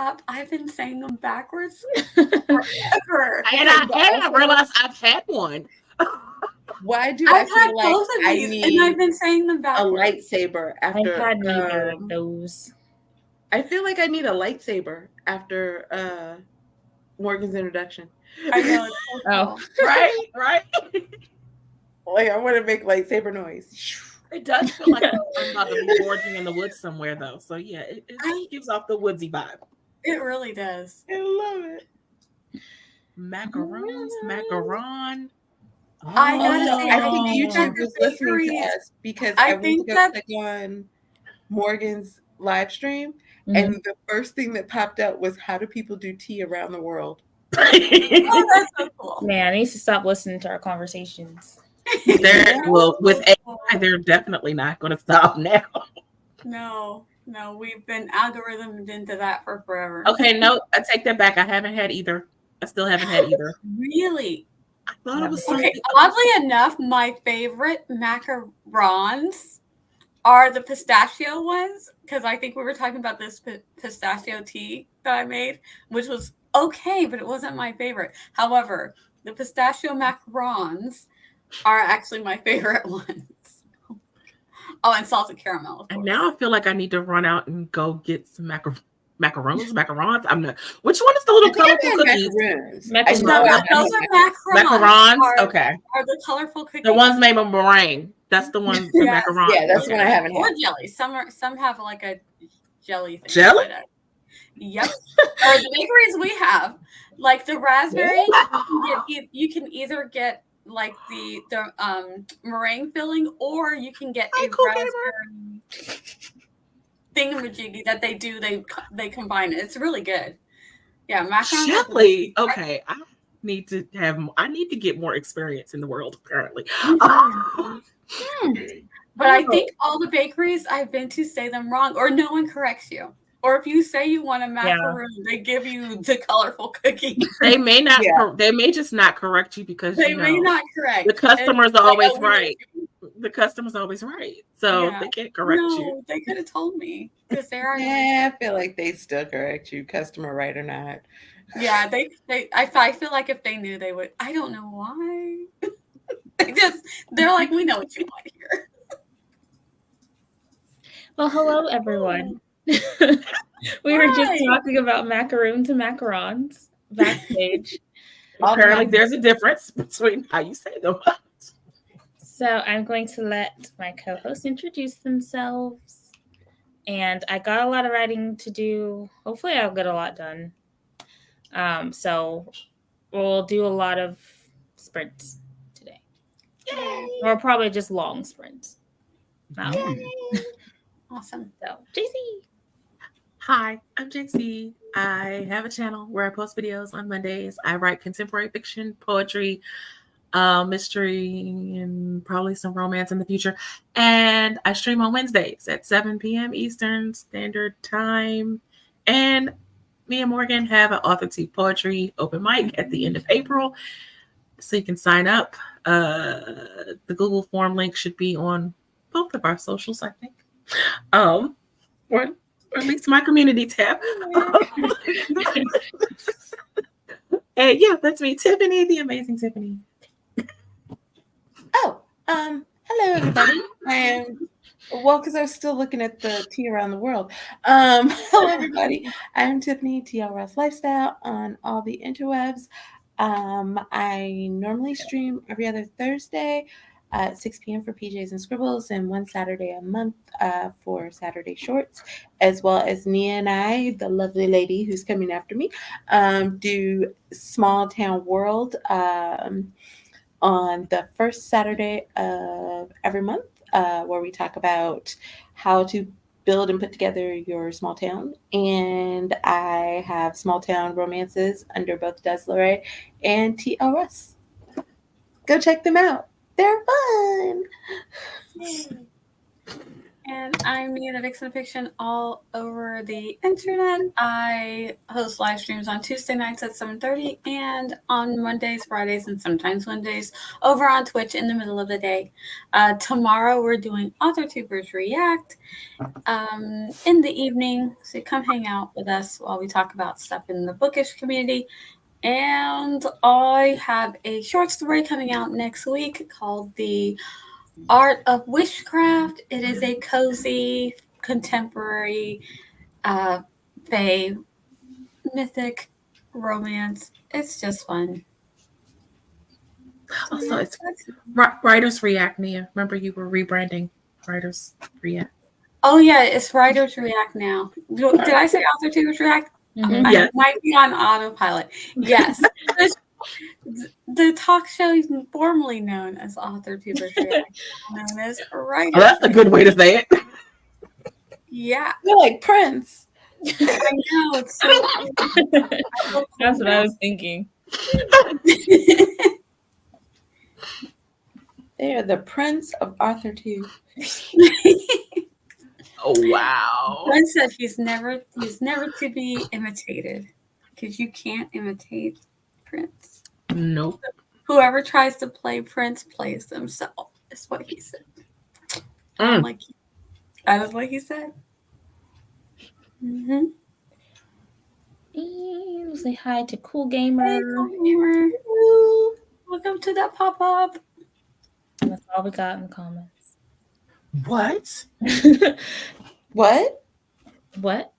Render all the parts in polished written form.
up. I've been saying them backwards forever. And I realized I've had one. Why do I've I had feel like both of I these, and need I've been saying them a backwards. lightsaber after? I've had neither of those. I feel like I need a lightsaber after Morgan's introduction. I know it's so Oh. cool. Right. Like I want to make lightsaber noise. It does feel like I'm about to be foraging in the woods somewhere, though. So yeah, it gives off the woodsy vibe. It really does. I love it. Macaroons, macaron. I gotta say, I I think think that YouTube the was listening to bakeries- us because I I went to think go that- click on Morgan's live stream, Mhm. and the first thing that popped up was how do people do tea around the world? Oh, that's so cool. Man, I need to stop listening to our conversations. Well, with AI, they're definitely not going to stop now. No, we've been algorithmed into that for forever. Okay, no, I take that back. I haven't had either. I still haven't had either. Really? I thought it was Okay, something. oddly enough, my favorite macarons are the pistachio ones, because I think we were talking about this pistachio tea that I made, which was okay, but it wasn't my favorite. However, the pistachio macarons are actually my favorite ones. Oh, and salted caramel, of course. And now I feel like I need to run out and go get some macarons. I'm not. Which one is the little colorful cookies? Macaroons. Macaroons. No, those are macarons. Macarons. Okay, Are the colorful cookies? the ones made of meringue. That's the one. The Yes. macarons. Yeah, that's okay. what I haven't Or had. jelly. Some have like a jelly thing. Jelly? Yep. Or the bakeries we have, like the raspberry, you can either get like the meringue filling, or you can get a raspberry thingamajiggy that they do. They combine it. It's really good. Yeah, macarons. Jelly. Okay, I need to get more experience in the world. Apparently. But I think all the bakeries I've been to say them wrong, or no one corrects you. Or if you say you want a macaroon, they give you the colorful cookie. They may not. They may just not correct you because they may not correct. The customers are always right. The customer's always right, so they can't correct you. They could have told me because they are. Yeah, I feel like they still correct you, customer right or not. Yeah, I feel like if they knew, they would. I don't know why. They're like, we know what you want here. Well, hello everyone. We were just talking about macaroons and macarons backstage. Apparently, there's a difference between how you say them. So I'm going to let my co-hosts introduce themselves. And I got a lot of writing to do. Hopefully I'll get a lot done. So we'll do a lot of sprints today. Yay. Or probably just long sprints. Awesome. So, JC. Hi, I'm JC. I have a channel where I post videos on Mondays. I write contemporary fiction, poetry, mystery, and probably some romance in the future. And I stream on Wednesdays at 7 p.m. Eastern Standard Time. And me and Morgan have an Author to Poetry open mic at the end of April. So you can sign up. The Google form link should be on both of our socials, I think. Or at least my community tab. And yeah, that's me, Tiffany, the amazing Tiffany. Oh, hello everybody. Because I was still looking at the tea around the world. Hello everybody. I'm Tiffany, TLRS Lifestyle on all the interwebs. I normally stream every other Thursday at 6 p.m. for PJs and Scribbles, and one Saturday a month for Saturday Shorts, as well as Nia and I, the lovely lady who's coming after me, do Small Town World on the first Saturday of every month, where we talk about how to build and put together your small town. And I have small town romances under both Desleray and TLRS. Go check them out. They're fun. And I'm Mia, the Vixen of Fiction, all over the internet. I host live streams on Tuesday nights at 7:30 and on Mondays, Fridays, and sometimes Wednesdays over on Twitch in the middle of the day. Tomorrow we're doing AuthorTubers React in the evening, so come hang out with us while we talk about stuff in the bookish community. And I have a short story coming out next week called The Art of Witchcraft. It is a cozy, contemporary, fae, mythic romance. It's just fun. Also, it's Writers React, Mia. Remember you were rebranding Writers React. Oh yeah, it's Writers React now. Did I say AuthorTubers React? Mhm. I Yes. might be on autopilot. Yes. The talk show is formerly known as AuthorTubers React, known as Writers. Oh, that's a good way to say it. Yeah, You're like Prince. I know. It's so cool. That's what I was thinking. They are the Prince of Arthur too. Oh wow. Glenn said he's never to be imitated because you can't imitate Prince. Nope. Whoever tries to play Prince plays themselves. Is what he said. I'm like, that is what he said. Mm-hmm. And say hi to Cool Gamer. Hey, Cool Gamer. Welcome to that pop-up. That's all we got in the comments. What? What? What?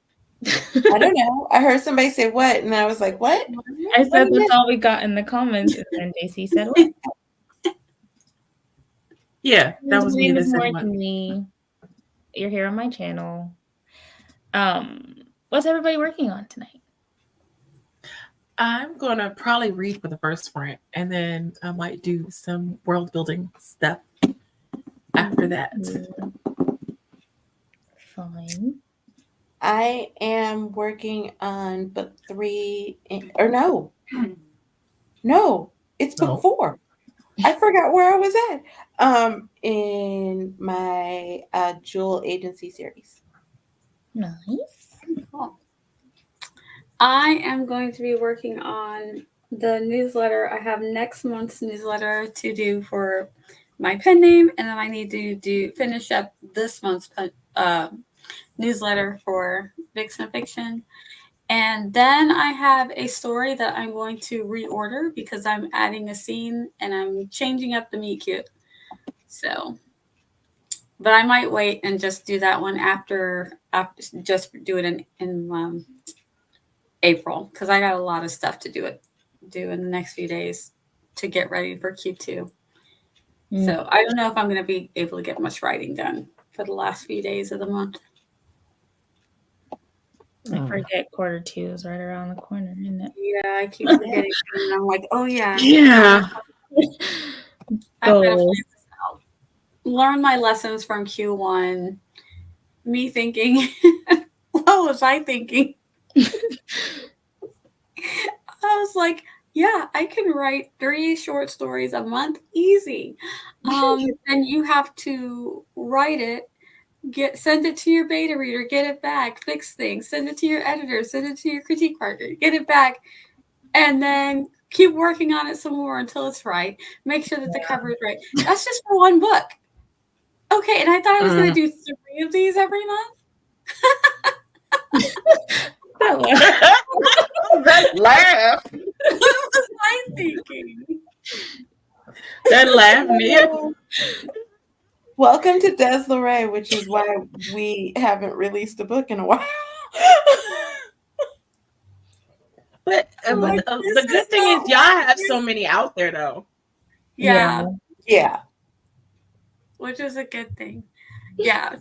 I don't know. I heard somebody say what, and I was like, what? I said that's all we got in the comments, and then JC said what? Yeah, that was me. This This morning to me. You're here on my channel. What's everybody working on tonight? I'm gonna probably read for the first sprint, and then I might do some world building stuff after that. Fine. I am working on book 3, or no, it's book 4. I forgot where I was at. In my Jewel Agency series. Nice. Cool. I am going to be working on the newsletter. I have next month's newsletter to do for my pen name, and then I need to finish up this month's newsletter for Vixen of Fiction. And then I have a story that I'm going to reorder because I'm adding a scene and I'm changing up the meet cute. So, but I might wait and just do that one after just do it in April because I got a lot of stuff to do in the next few days to get ready for Q2. So I don't know if I'm going to be able to get much writing done for the last few days of the month. I forget Q2 is right around the corner, isn't it? Yeah, I keep forgetting. And I'm like, oh yeah. Yeah. I better plan this out. Learn my lessons from Q1. Me thinking, what was I thinking? I was like, yeah, I can write 3 short stories a month, easy. And you have to write it, send it to your beta reader, get it back, fix things, send it to your editor, send it to your critique partner, get it back, and then keep working on it some more until it's right. Make sure that the cover is right. That's just for one book. Okay, and I thought I was going to do 3 of these every month. That laugh. What was I thinking? That laugh, Mia. Welcome to Des Lorraine, which is why we haven't released a book in a while. But the good thing is y'all have so many out there, though. Yeah. Which is a good thing. Yeah.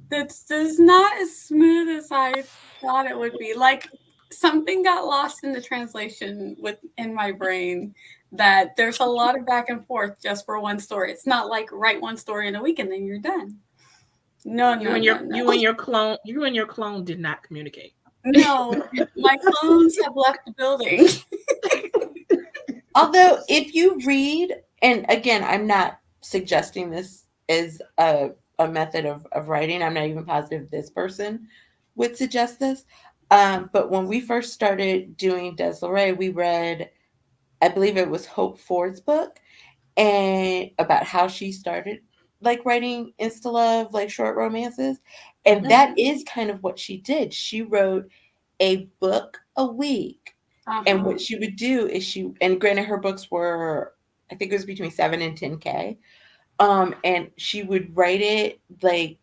That's not as smooth as I thought it would be. Like, something got lost in the translation in my brain that there's a lot of back and forth just for one story. It's not like write one story in a week and then you're done. No. You and your clone did not communicate. No, my clones have left the building. Although if you read, and again, I'm not suggesting this as a a method of writing. I'm not even positive this person would suggest this. But when we first started doing Des LeRae, we read, I believe it was Hope Ford's book, and about how she started like writing insta love, like short romances. And that is kind of what she did. She wrote a book a week. And what she would do is and granted her books were, I think it was between 7 and 10K. And she would write it like,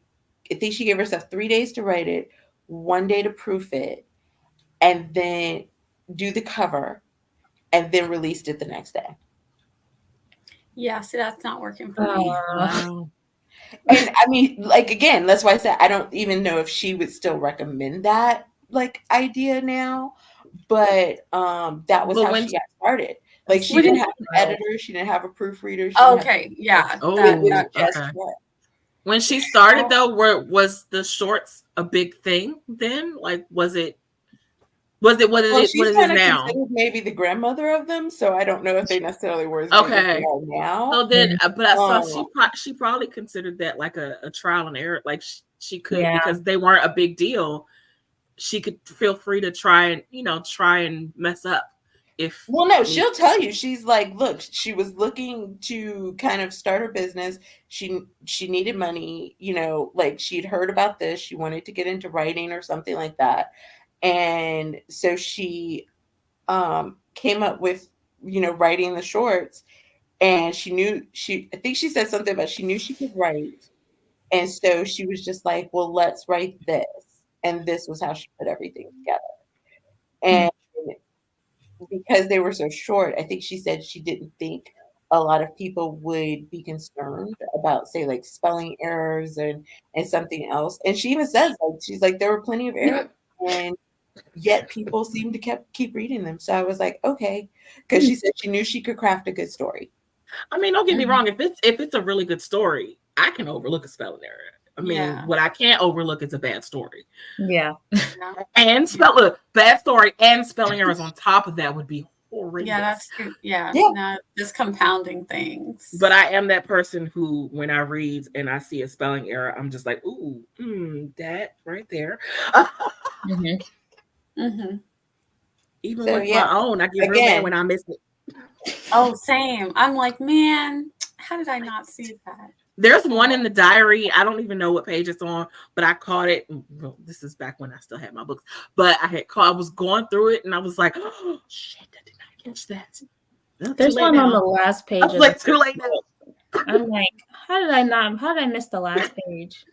I think she gave herself 3 days to write it, 1 day to proof it, and then do the cover, and then released it the next day. Yeah, see, that's not working for me. Wow. And I mean, like, again, that's why I said I don't even know if she would still recommend that like idea now. But that was how she got started. Like, she didn't have an editor, she didn't have a proofreader. Okay, yeah. It was just her. When she started, though, was the shorts a big thing then? Like, was it what it is now? Considered maybe the grandmother of them, so I don't know if they necessarily were as big as they are now. So then, but I saw she probably considered that like a trial and error. Like she could, because they weren't a big deal. She could feel free to try and mess up. Well, no, she'll tell you. She's like, look, she was looking to kind of start her business. She needed money, like she'd heard about this. She wanted to get into writing or something like that. And so she came up with, writing the shorts, and I think she said something about she knew she could write. And so she was just like, well, let's write this. And this was how she put everything together. And because they were so short, I think she said she didn't think a lot of people would be concerned about, say, like spelling errors and something else. And she even says, like, she's like, there were plenty of errors, and yet people seem to keep reading them. So I was like, okay, because she said she knew she could craft a good story. I mean, don't get me wrong. If it's a really good story, I can overlook a spelling error. I mean, what I can't overlook is a bad story. Yeah. And bad story and spelling errors on top of that would be horrendous. Yeah, that's true. Yeah. Not just compounding things. But I am that person who, when I read and I see a spelling error, I'm just like, ooh, that right there. Even with my own, I get real mad when I miss it. Oh, same. I'm like, man, how did I not see that? There's one in the diary. I don't even know what page it's on, but I caught it. Well, this is back when I still had my books, but I was going through it and I was like, oh shit, I did not catch that. There's one on the last page. I was like, too late now. I'm like, how did I miss the last page?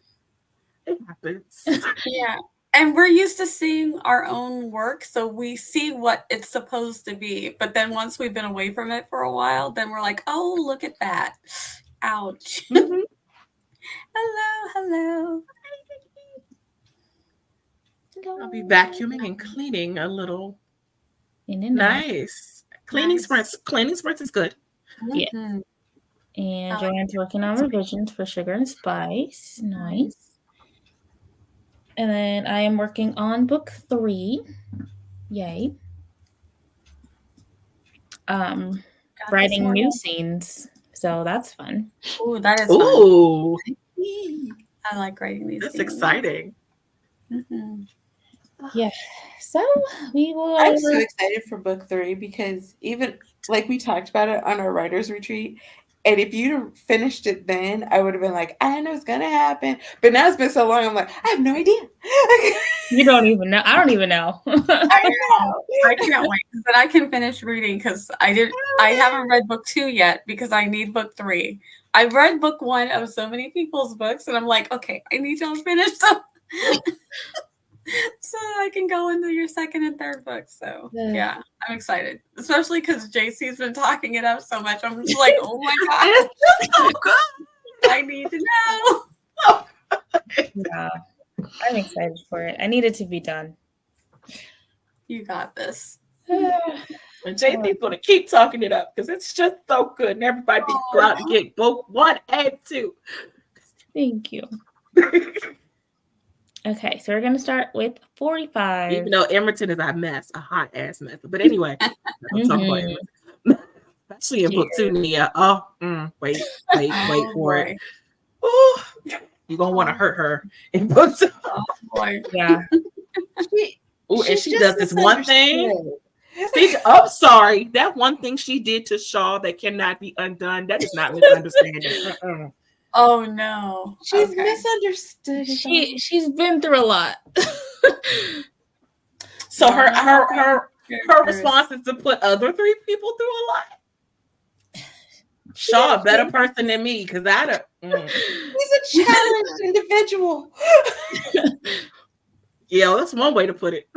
It happens. Yeah. And we're used to seeing our own work, so we see what it's supposed to be. But then once we've been away from it for a while, then we're like, oh, look at that. Ouch. Hello. I'll be vacuuming and cleaning a little. Nice. Cleaning sprints is good. Yeah. And Joanne's working on revisions for Sugar and Spice. Nice. And then I am working on book 3. Yay. Writing new scenes. So that's fun. Ooh, that is fun. I like writing these. That's exciting. Yeah. So we will. I'm so excited for book 3 because even like we talked about it on our writers retreat. And if you'd finished it then, I would have been like, I know it's going to happen. But now it's been so long, I'm like, I have no idea. You don't even know. I don't even know. I know. I can't wait. But I can finish reading because I haven't read book 2 yet because I need book 3. I've read book 1 of so many people's books, and I'm like, okay, I need y'all to finish them. So I can go into your second and third book. So yeah, I'm excited, especially because JC's been talking it up so much. I'm just like, oh my god, it's so good. I need to know. Yeah, I'm excited for it. I need it to be done. You got this. And JC's going to keep talking it up because it's just so good, and everybody needs to go out and get both 1 and 2. Thank you. Okay, so we're going to start with 45. Even though Emerton is a mess, a hot ass mess. But anyway, we'll talk about Emerton. Especially in book 2, Nia. Wait for it. Ooh. You're gonna want to hurt her in books. Oh boy. Yeah. Ooh, and She's she just does this one thing. misunderstood. I'm sorry. That one thing she did to Shaw that cannot be undone. That is not misunderstanding. Oh no. She's Okay. misunderstood. is all. She's been through a lot. So her Characters. response is to put other 3 people through a lot. Shaw a better person than me because I don't. He's a challenged individual. Yeah, that's one way to put it.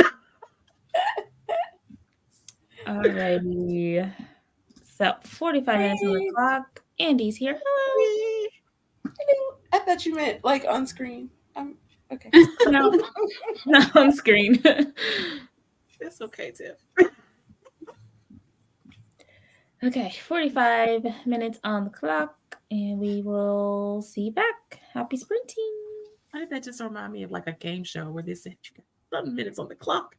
Alrighty. So 45 minutes on the clock. Andy's here. Hello. I thought you meant like on screen. Okay. No, not on screen. It's okay, Tiff. Okay, 45 minutes on the clock, and we will see you back. Happy sprinting. Why did that just remind me of like a game show where they said you got 7 minutes on the clock?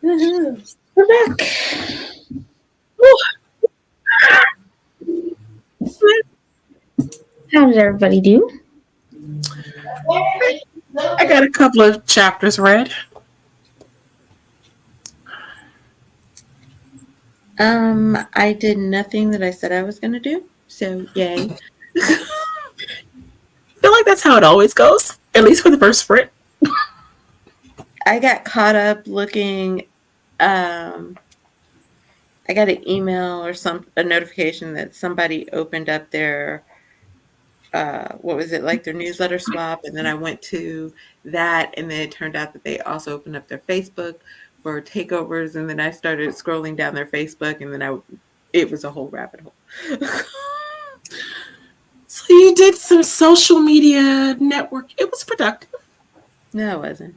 Woohoo. We're back. How did everybody do? I got a couple of chapters read. I did nothing that I said I was going to do, so yay. I feel like that's how it always goes, at least for the first sprint. I got caught up looking. I got an email or a notification that somebody opened up their what was it, like their newsletter swap, and then I went to that, and then it turned out that they also opened up their Facebook for takeovers, and then I started scrolling down their Facebook, and then it was a whole rabbit hole. So you did some social media network. It was productive. No, it wasn't.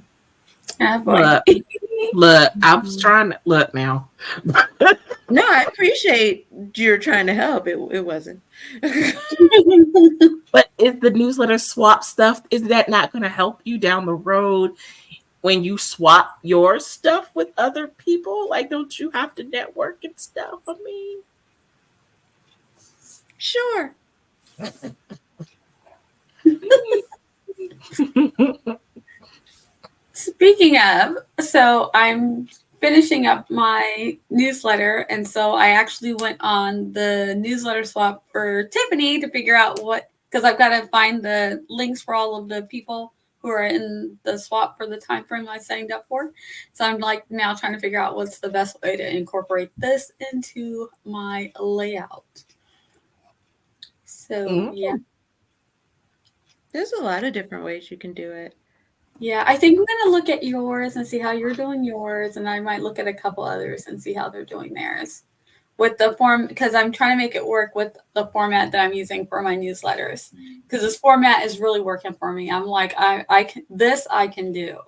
Look, I was trying to look now. No, I appreciate you're trying to help. It wasn't. But is the newsletter swap stuff, is that not going to help you down the road when you swap your stuff with other people? Like, don't you have to network and stuff? I mean, Sure. Speaking of, so I'm finishing up my newsletter, and so I actually went on the newsletter swap for Tiffany to figure out because I've got to find the links for all of the people who are in the swap for the time frame I signed up for. So I'm like now trying to figure out what's the best way to incorporate this into my layout. So yeah. There's a lot of different ways you can do it. Yeah, I think I'm going to look at yours and see how you're doing yours, and I might look at a couple others and see how they're doing theirs with the form, because I'm trying to make it work with the format that I'm using for my newsletters, because this format is really working for me. I'm like, I can do.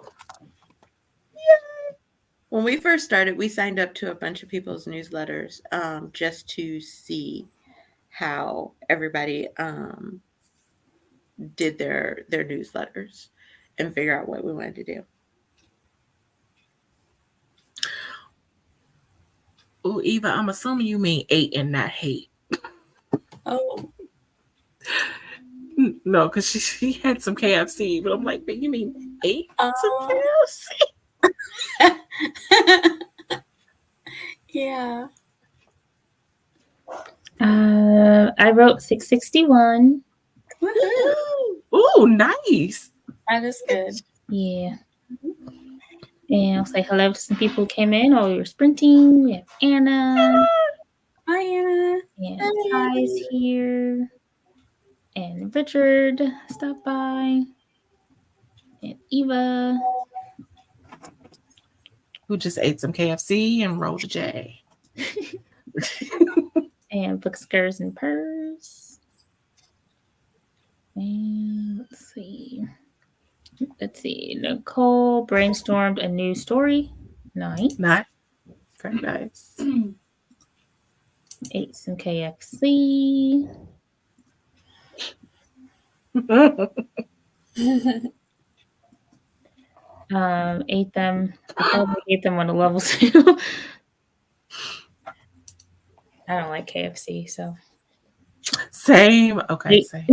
When we first started, we signed up to a bunch of people's newsletters just to see how everybody did their newsletters and figure out what we wanted to do. Oh, Eva, I'm assuming you mean 8 and not hate. Oh. No, because she had some KFC, but I'm like, you mean 8 some KFC? Yeah. I wrote 661. Ooh, nice. That is good. Yeah. And I'll say hello to some people who came in while we were sprinting. We have Anna. Hi, Anna. And Ty's here. And Richard stopped by. And Eva. Who just ate some KFC and rolled a J. And Bookskers and Purrs. And let's see. Nicole brainstormed a new story. Nice. Very nice. Ate some KFC. Ate them. I probably ate them on a level 2. I don't like KFC, so. Same. Okay, same.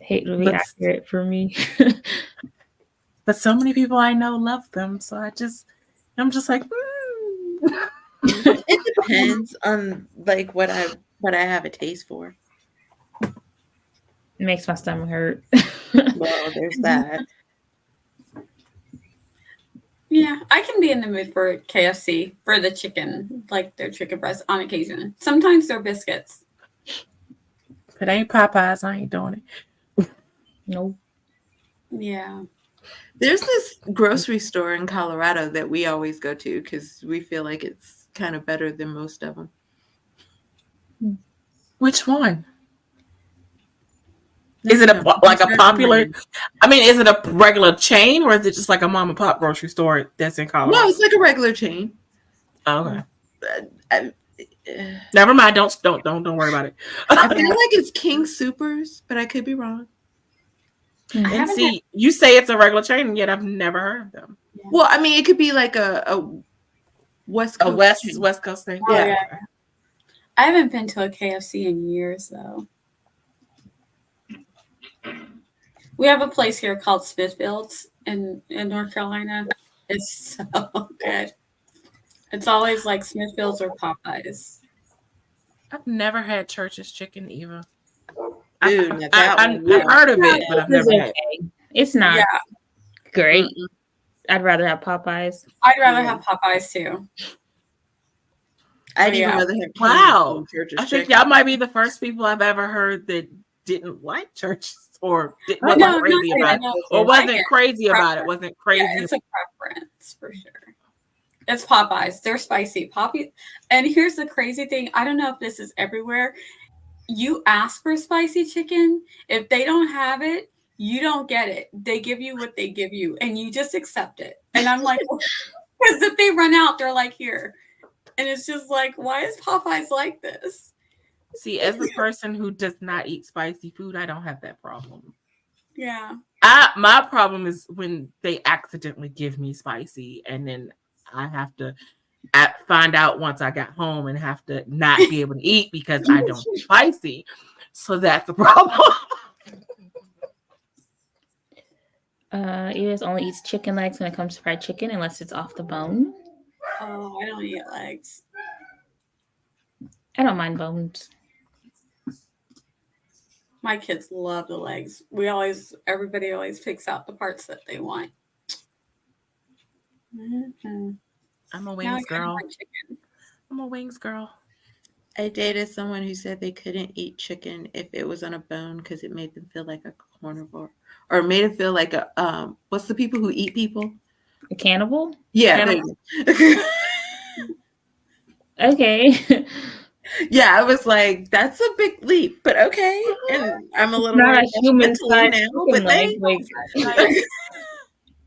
Hate would be accurate for me. But so many people I know love them, so I'm just like, It depends on like what I have a taste for. It makes my stomach hurt. Well, there's that. Yeah, I can be in the mood for KFC for the chicken, like their chicken breast on occasion. Sometimes they're biscuits. if it ain't Popeyes, I ain't doing it. Nope. Yeah. There's this grocery store in Colorado that we always go to because we feel like it's kind of better than most of them. Which one? Is it a popular? I mean, is it a regular chain or is it just like a mom and pop grocery store that's in Colorado? No, it's like a regular chain. Oh, okay. Never mind. Don't worry about it. I feel like it's King Supers, but I could be wrong. And see, you say it's a regular chain, and yet I've never heard of them. Yeah. Well, I mean, it could be like a West A Coast. West Coast thing. Oh, Yeah. yeah. I haven't been to a KFC in years, though. We have a place here called Smithfield's in North Carolina. It's so good. It's always like Smithfield's or Popeyes. I've never had Church's chicken either. Ooh, now that I one, yeah. heard of it, but I've It's never had it. okay. It's not Yeah, great. Mm-mm. I'd rather have Popeyes. I'd rather Yeah. have Popeyes too. I'd Oh, even yeah. rather have Wow. than Church's I think chicken. y'all might be the first people I've ever heard that didn't like Church's or I wasn't No, crazy not about it. that. Or I wasn't get crazy about it. preference. Wasn't crazy. Yeah, it's a preference for sure. It's Popeyes. They're spicy. And here's the crazy thing. I don't know if this is everywhere. You ask for spicy chicken. If they don't have it, you don't get it. They give you what they give you, and you just accept it. And I'm like, because if they run out, they're like, here. And it's just like, why is Popeyes like this? See, as the person who does not eat spicy food, I don't have that problem. Yeah. My problem is when they accidentally give me spicy, and then I have to find out once I got home and have to not be able to eat because I don't eat spicy. So that's a problem. Edith only eats chicken legs when it comes to fried chicken, unless it's off the bone. Oh, I don't eat legs. I don't mind bones. My kids love the legs. Everybody always picks out the parts that they want. Mm-hmm. I'm a Now wings I gotta girl. want chicken. I'm a wings girl. I dated someone who said they couldn't eat chicken if it was on a bone because it made them feel like a carnivore, or made them feel like a what's the people who eat people? A cannibal? Yeah. Cannibal. Okay. Yeah, I was like, that's a big leap, but okay. And I'm a little Not more a human mentally sized now, chicken but leg. Like,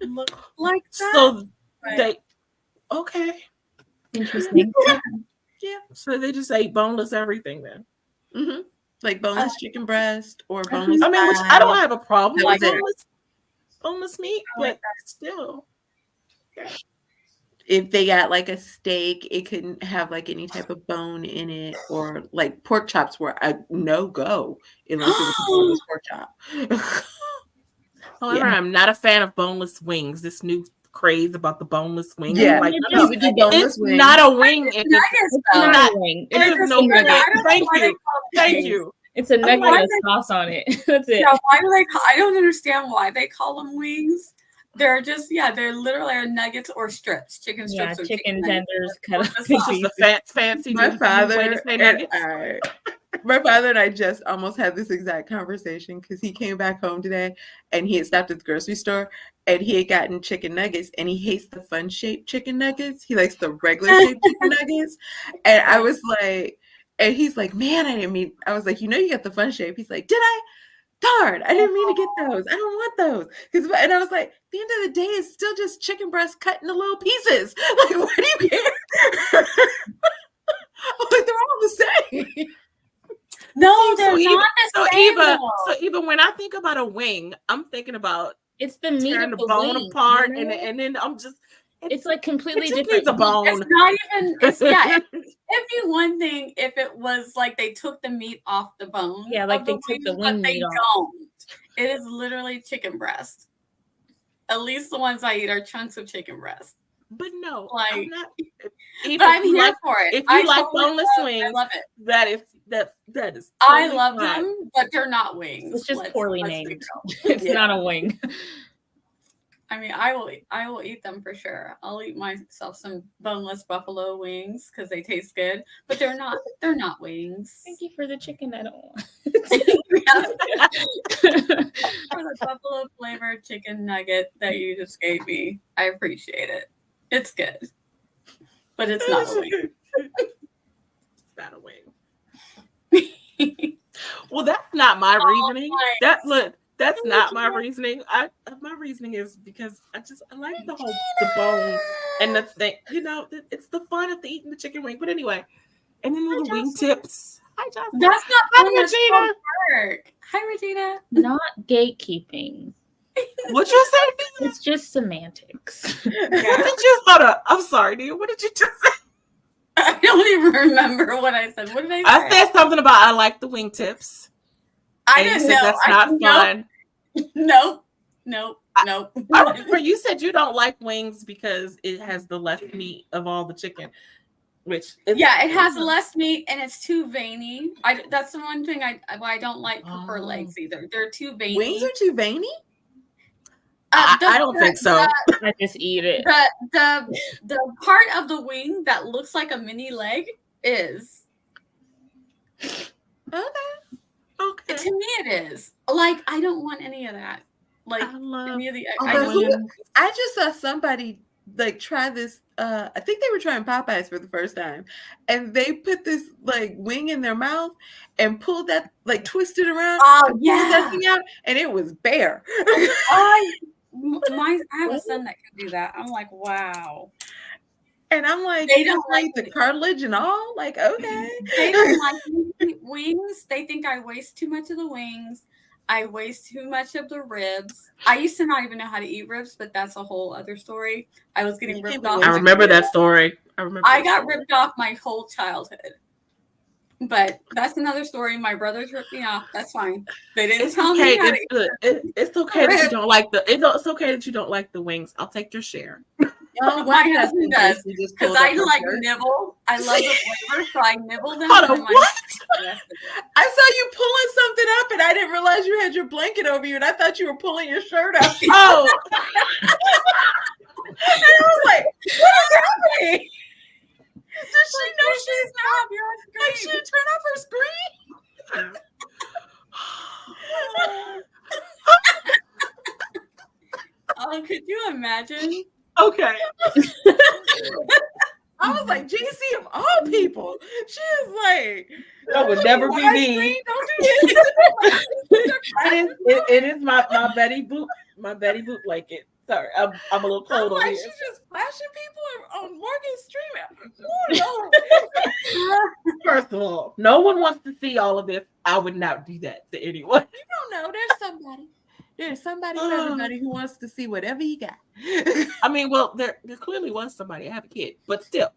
Look like that. So but- they okay. interesting. yeah. So they just ate boneless everything then. Mm-hmm. Like boneless chicken breast or boneless. I mean, which thigh. I don't have a problem That with was it. boneless meat, I like but still. If they got like a steak, it couldn't have like any type of bone in it, or like pork chops were a no go unless it was a boneless pork chop. However, I'm not a fan of boneless wings. This new craze about the boneless wings. Yeah, I'm like, you would do boneless it's wings. not a wing. If Nuggets, it's though. not. a wing. It They're is just no nuggets. nugget. I don't know Thank why they you. call them Thank wings. you. It's a nugget why with sauce on it. That's it. Yeah, why do they I don't understand why they call them wings. They're just, they're literally nuggets or strips, chicken Yeah, strips or chicken nuggets. tenders cut up It's in It's just pieces. a fancy My way to father say and nuggets. my father and I just almost had this exact conversation because he came back home today and he had stopped at the grocery store and he had gotten chicken nuggets and he hates the fun shaped chicken nuggets. He likes the regular shaped chicken nuggets. And I was like, and he's like, man, I didn't mean, I was like, you know, you got the fun shape. He's like, did I? Darn, I didn't mean to get those. I don't want those. And I was like, at the end of the day, it's still just chicken breast cut into little pieces. Like, what do you care? I'm like, they're all the same. No, they're So not the same. Eva, though. so even when I think about a wing, I'm thinking about It's the meat tearing of the the bone wing, apart, you know? and then I'm just It's like completely it just different. needs a bone. It's not even. It'd be one thing if it was like they took the meat off the bone. Yeah, like of they the took the wings, wing but they meat off. don't. It is literally chicken breast. At least the ones I eat are chunks of chicken breast. But no, Like, I'm not. But I'm here like, for it. if I you like totally boneless I wings, love it. that is. I totally love fine. them, but they're not wings. It's just poorly be named. real. It's not a wing. I mean, I will eat them for sure. I'll eat myself some boneless buffalo wings because they taste good, but they're not wings. Thank you for the chicken. I don't want. For the buffalo flavored chicken nugget that you just gave me. I appreciate it. It's good. But it's not a wing. It's not a wing. Well, that's not my reasoning. That's not my reasoning. My reasoning is because I like the bone and the thing. You know, it's the fun of eating the chicken wing. But anyway, and then the wing tips. Hi, Jocelyn. That's not Hi, fun. That's Regina. called work. Hi, Regina. Not gatekeeping. What you say? It's just semantics. What did you? Hold up. I'm sorry, Nia. What did you just say? I don't even remember what I said. What did I say? I said something about I like the wingtips. I And you didn't said know. that's not fun. Nope. I remember you said you don't like wings because it has the less meat of all the chicken. Which it has less meat and it's too veiny. That's the one thing I don't prefer legs either. They're too veiny. Wings are too veiny? I don't think so. I just eat it. The part of the wing that looks like a mini leg is. Okay. To me, it is. Like, I don't want any of that. Like, I love any of the. I just saw somebody like try this. I think they were trying Popeyes for the first time, and they put this like wing in their mouth and pulled that like twisted around. Oh yeah, that thing out, and it was bare. I have a son that can do that. I'm like, wow. And I'm like, they don't like the cartilage and all. Like, okay, they don't like me to eat wings. They think I waste too much of the wings. I waste too much of the ribs. I used to not even know how to eat ribs, but that's a whole other story. I was getting ripped off. I remember that story. I got ripped off my whole childhood. But that's another story. My brothers ripped me off. That's fine. They didn't tell me how to eat. It's okay that you don't like it's okay that you don't like the wings. I'll take your share. My husband does because I nibble. I love the flavor, so I nibble them. Hold on, what? I saw you pulling something up, and I didn't realize you had your blanket over you, and I thought you were pulling your shirt up. Oh, and I was like, "What is happening?" Does she know she's not? Like she turn off her screen? Oh, could you imagine? Okay. I was like, JC of all people. She is like, that would never be me. Don't do this. It is my Betty Boop blanket. Sorry, I'm a little cold over here. She's just flashing people on Morgan's stream. Oh, no. First of all, no one wants to see all of this. I would not do that to anyone. You don't know. There's somebody. There's somebody for everybody who wants to see whatever you got. I mean, well, there clearly was somebody. I have a kid, but still.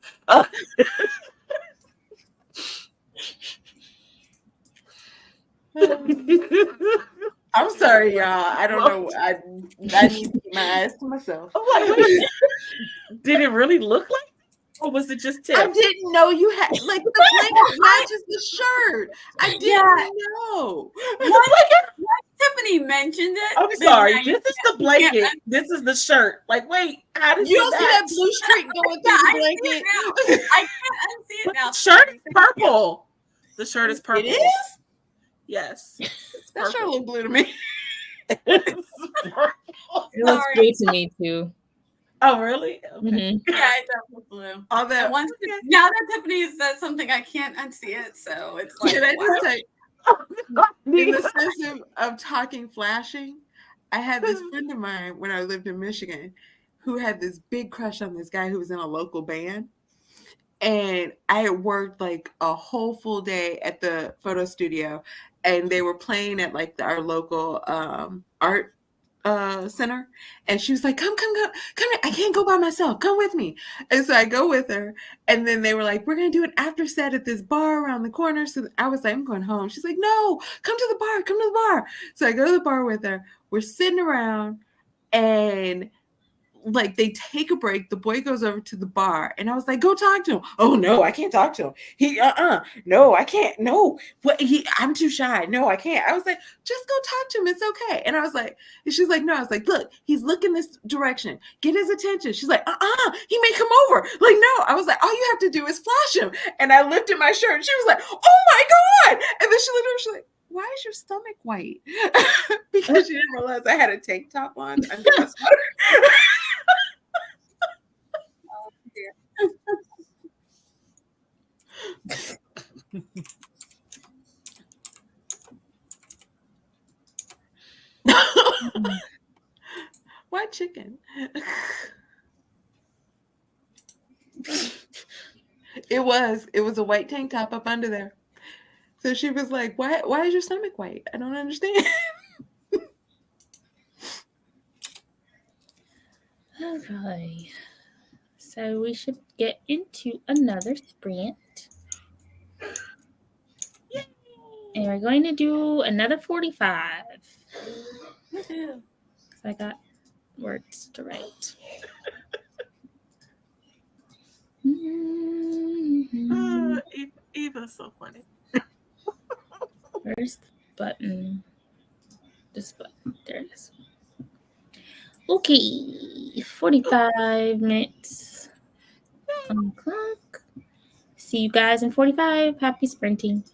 I'm sorry, y'all. I don't know. I need to keep my eyes to myself. Did it really look like? Or was it just Tiff? I didn't know you had like the blanket matches the shirt. I didn't know. Tiffany mentioned it. I'm sorry. This is the blanket. This is the shirt. Like, wait, how did you don't see that blue streak going through the blanket? I can't unsee it now. The shirt is purple. The shirt is purple. It is? Yes. That shirt look blue to me. It looks blue to me too. Oh, really? Okay. Mm-hmm. Yeah, it does look blue. All that. Now that Tiffany said something, I can't unsee it. So it's like, can I just say, in the sense of talking flashing, I had this friend of mine when I lived in Michigan who had this big crush on this guy who was in a local band. And I had worked like a whole full day at the photo studio, and they were playing at like our local art center. And she was like, come, I can't go by myself. Come with me. And so I go with her. And then they were like, we're going to do an after set at this bar around the corner. So I was like, I'm going home. She's like, no, come to the bar. So I go to the bar with her. We're sitting around, and like they take a break. The boy goes over to the bar, and I was like, go talk to him. Oh no, I can't talk to him. No, I can't. No, I'm too shy. No, I can't. I was like, just go talk to him. It's okay. And I was like, and she's like, no. I was like, look, he's looking this direction. Get his attention. She's like, he may come over. Like, no. I was like, all you have to do is flash him. And I lifted my shirt, and she was like, oh my God. And then she looked over, she's like, why is your stomach white? Because she didn't realize I had a tank top on. Why chicken? It was a white tank top up under there. So she was like, why is your stomach white? I don't understand. Okay. So we should get into another sprint. And we're going to do another 45. Woohoo. So I got words to write. Eva's so funny. Where's the button? This button. There it is. Okay. 45 minutes on the clock. See you guys in 45. Happy sprinting.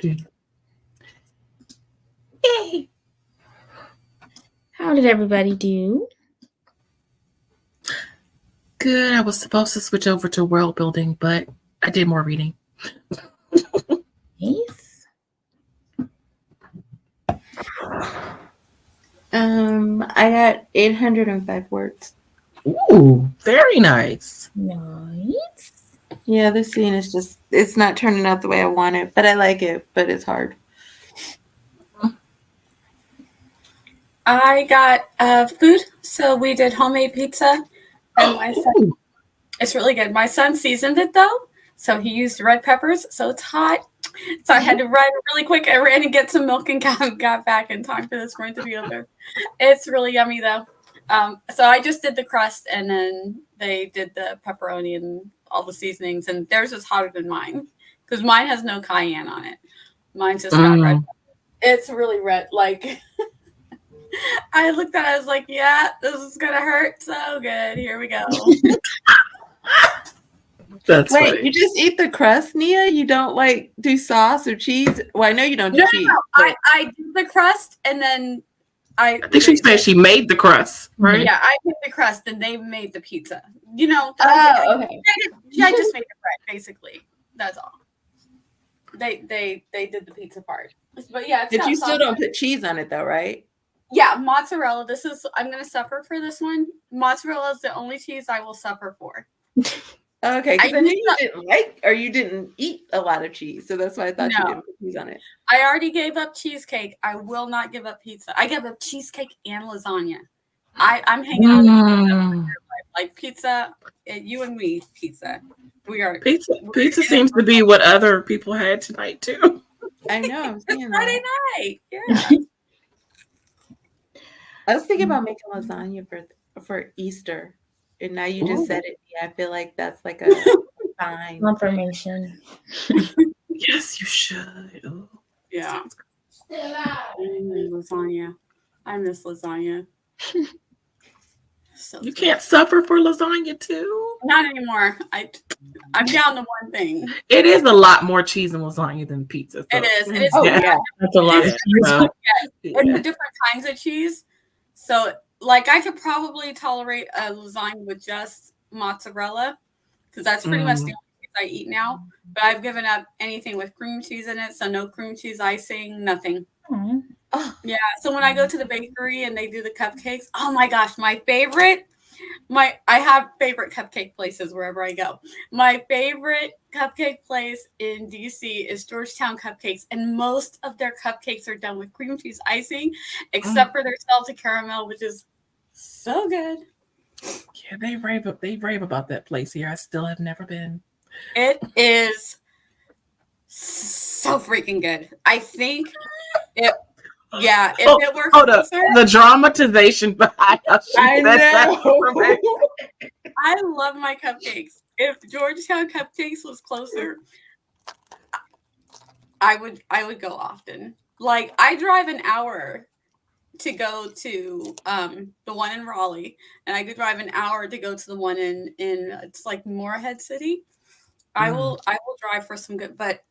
Yay! How did everybody do? Good. I was supposed to switch over to world building, but I did more reading. Nice. I got 805 words. Ooh, very nice. Nice. Yeah, this scene is just, it's not turning out the way I want it, but I like it, but it's hard. I got food, so we did homemade pizza, and my son, it's really good. My son seasoned it though, so he used red peppers, so it's hot. So I had to run really quick. I ran and get some milk and got back in time for this run to be over. It's really yummy though. So I just did the crust, and then they did the pepperoni and all the seasonings, and theirs is hotter than mine because mine has no cayenne on it. Mine's just got red. It's really red. Like I looked at it, I was like, yeah, this is gonna hurt so good. Here we go. That's Wait, funny. you just eat the crust, Nia? You don't like do sauce or cheese? Well, I know you don't do cheese. No. I did the crust, and then I think she said she made the crust, right? Yeah, I made the crust, and they made the pizza. You know, okay. I just made the bread, basically. That's all. They did the pizza part, but yeah. But you still don't put cheese on it, though, right? Yeah, mozzarella. I'm gonna suffer for this one. Mozzarella is the only cheese I will suffer for. Okay, because I knew you didn't like, or you didn't eat a lot of cheese, so that's why I thought you didn't put cheese on it. I already gave up cheesecake. I will not give up pizza. I gave up cheesecake and lasagna. I'm hanging on like pizza. You and me, pizza. We are pizza. Pizza seems to be what other people had tonight too. I know. I'm seeing Friday night. Yeah. I was thinking about making lasagna for Easter. And now you just said it. Yeah, I feel like that's like a sign. Confirmation. Yes, you should. Ooh. Yeah. Lasagna. I miss lasagna. So you can't suffer for lasagna too? Not anymore. I'm down to one thing. It is a lot more cheese in lasagna than pizza. So. It is. It is. Yeah. That's a lot of cheese. It's different kinds of cheese. So, like, I could probably tolerate a lasagna with just mozzarella because that's pretty much the only cheese I eat now. But I've given up anything with cream cheese in it, so no cream cheese icing, nothing. Oh. Yeah. So when I go to the bakery and they do the cupcakes, oh my gosh, my favorite. I have favorite cupcake places wherever I go. My favorite cupcake place in DC is Georgetown Cupcakes, and most of their cupcakes are done with cream cheese icing, except for their salted caramel, which is so good. Yeah, they rave about that place here. I still have never been. It is so freaking good. I think it. Yeah, if it were closer, the dramatization behind us. I know. I love my cupcakes. If Georgetown Cupcakes was closer, I would go often. Like I drive an hour to go to the one in Raleigh, and I could drive an hour to go to the one in it's like Moorhead City. I will drive for some good, but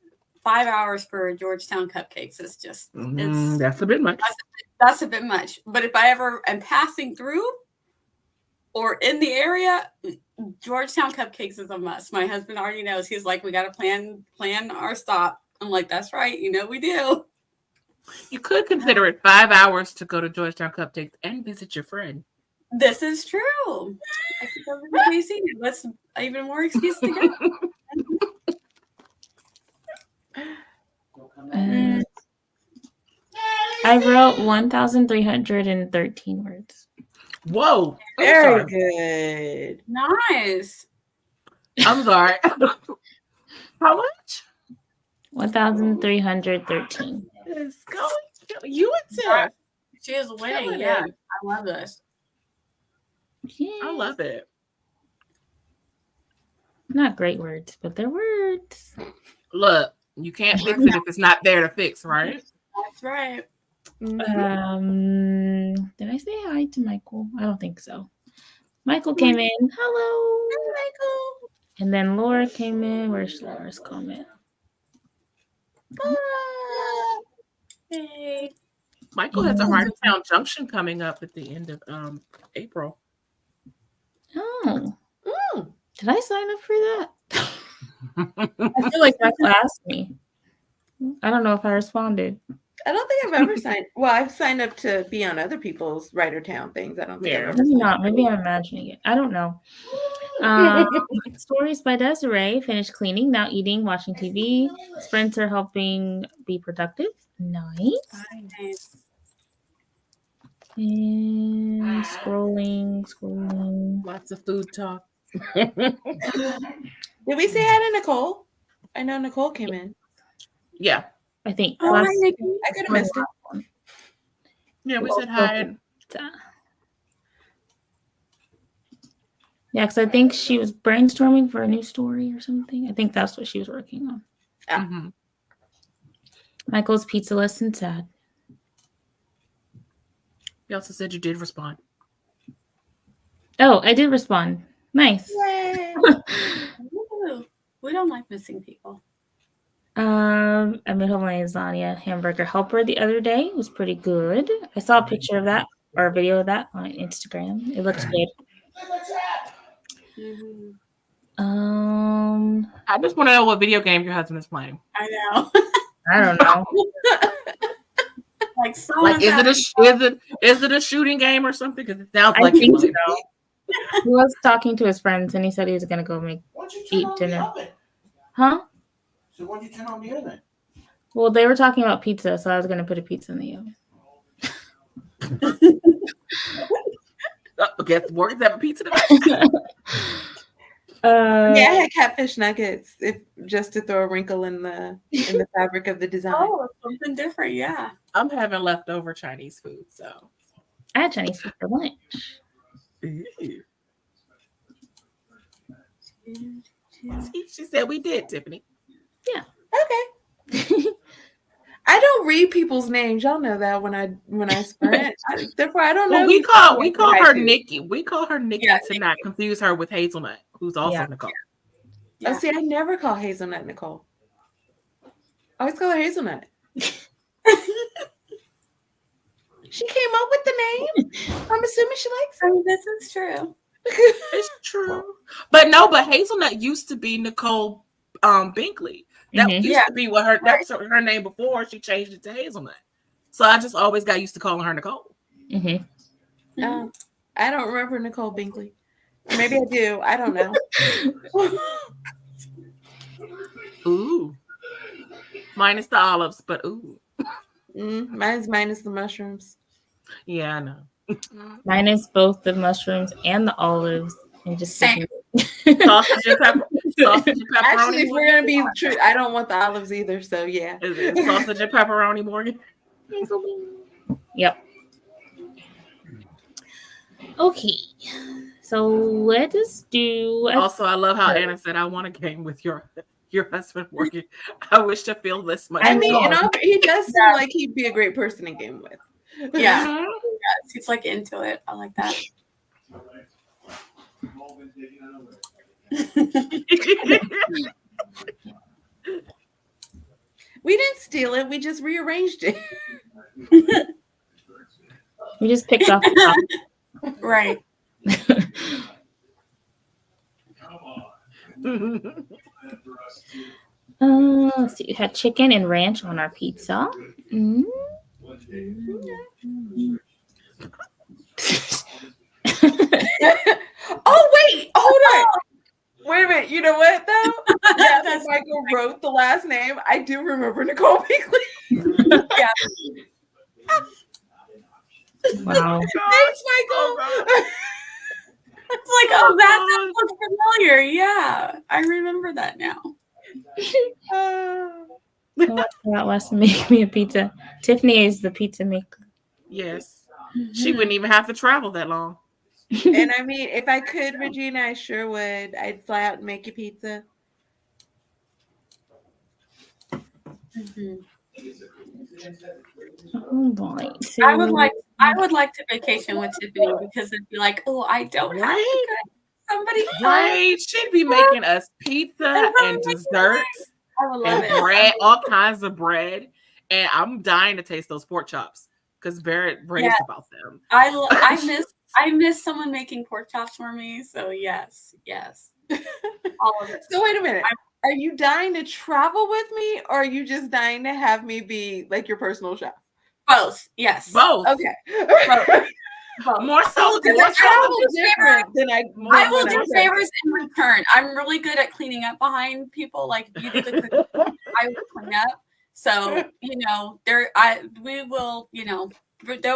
5 hours for Georgetown Cupcakes is just that's a bit much. That's a bit much. But if I ever am passing through or in the area, Georgetown Cupcakes is a must. My husband already knows. He's like, we got to plan our stop. I'm like, that's right. You know we do. You could consider it 5 hours to go to Georgetown Cupcakes and visit your friend. This is true. I could go to DC. That's even more excuse to go. I wrote 1,313 words. Whoa. Very good. Nice. I'm sorry. How much? 1,313. Let's go. You and Tiff. She is winning. Yeah. I love this. Yes. I love it. Not great words, but they're words. Look, you can't fix it if it's not there to fix, right? That's right. Did I say hi to Michael? I don't think so. Michael came in. Hello. Hi, Michael. And then Laura came in. Where's Laura's comment? Yay. Michael has a Heart of Town Junction coming up at the end of April. Oh. Mm. Did I sign up for that? I feel like Michael asked me. I don't know if I responded. I don't think I've ever signed. Well, I've signed up to be on other people's Writer Town things. I don't think I've ever. Maybe not. Maybe I'm imagining it. I don't know. Stories by Desiree. Finished cleaning, now eating, watching TV. Sprints are helping be productive. Nice. Nice. And scrolling. Lots of food talk. Did we say hi to Nicole? I know Nicole came in. Yeah. I think. Oh, hi, Nikki. I could have missed it. Yeah, we said hi. Yeah, because I think she was brainstorming for a new story or something. I think that's what she was working on. Mm-hmm. Michael's pizza lesson sad. You also said you did respond. Oh, I did respond. Nice. Yay. Ooh, we don't like missing people. I made homemade lasagna hamburger helper the other day. It was pretty good. I saw a picture of that or a video of that on Instagram. It looks good. Mm-hmm. I just want to know what video game your husband is playing. I know. I don't know. Like is it a shooting game or something? Because it sounds I like think it. He was talking to his friends and he said he was gonna go eat dinner. Huh? So why'd you turn on the oven? Well, they were talking about pizza, so I was gonna put a pizza in the oven. Guess Morgan's having pizza tonight. Yeah, I had catfish nuggets, just to throw a wrinkle in the fabric of the design. Oh, something different, yeah. I'm having leftover Chinese food, so I had Chinese food for lunch. See, she said we did, Tiffany. Yeah. Okay. I don't read people's names. Y'all know that when I sprint. Therefore, I don't know. Well, we call her Nikki. We call her Nikki to Nikki. not confuse her with Hazelnut, who's also Nicole. Oh, see, I never call Hazelnut Nicole. I always call her Hazelnut. She came up with the name. I'm assuming she likes it. I mean, this is true. It's true. But Hazelnut used to be Nicole Binkley. That used to be what that's her name before she changed it to Hazelnut. So I just always got used to calling her Nicole. Mm-hmm. I don't remember Nicole Binkley. Maybe I do. I don't know. Ooh. Minus the olives, but ooh. Mine's minus the mushrooms. Yeah, I know. Minus both the mushrooms and the olives, and just Same. Sausage and pepperoni. Actually, if we're gonna be true, I don't want the olives either. So yeah, Is it sausage and pepperoni, Morgan? Yep. Okay, so let us do. Also, I love how Anna said, "I want a game with your husband, Morgan. I wish to feel this much." I mean, he does seem like he'd be a great person to game with. Yeah. Yes, he's like into it. I like that. We didn't steal it. We just rearranged it. We just picked off the top. Right. Let's see. We had chicken and ranch on our pizza. Oh wait, hold on. Wait a minute. You know what though? Yeah, That's Michael wrote the last name. I do remember Nicole Binkley. yeah. Wow. Thanks, Michael. It's like, oh, that looks familiar. Yeah, I remember that now. That was to make me a pizza. Tiffany is the pizza maker. Yes. She wouldn't even have to travel that long. And I mean, if I could, Regina, I sure would. I'd fly out and make you pizza. Oh boy. So, I would like to vacation with Tiffany because it'd be like, oh, I don't have to go. Somebody Right. She'd be making us pizza and desserts. I would love and it. bread, all kinds of bread. And I'm dying to taste those pork chops because Barrett raves about them. I miss someone making pork chops for me. So yes, all of it. So wait a minute. Are you dying to travel with me, or are you just dying to have me be like your personal chef? Both, yes. Both. Okay. Both. More so, Because travel different than I will do favors in return. I'm really good at cleaning up behind people. Like if you do the cooking, I will clean up. So there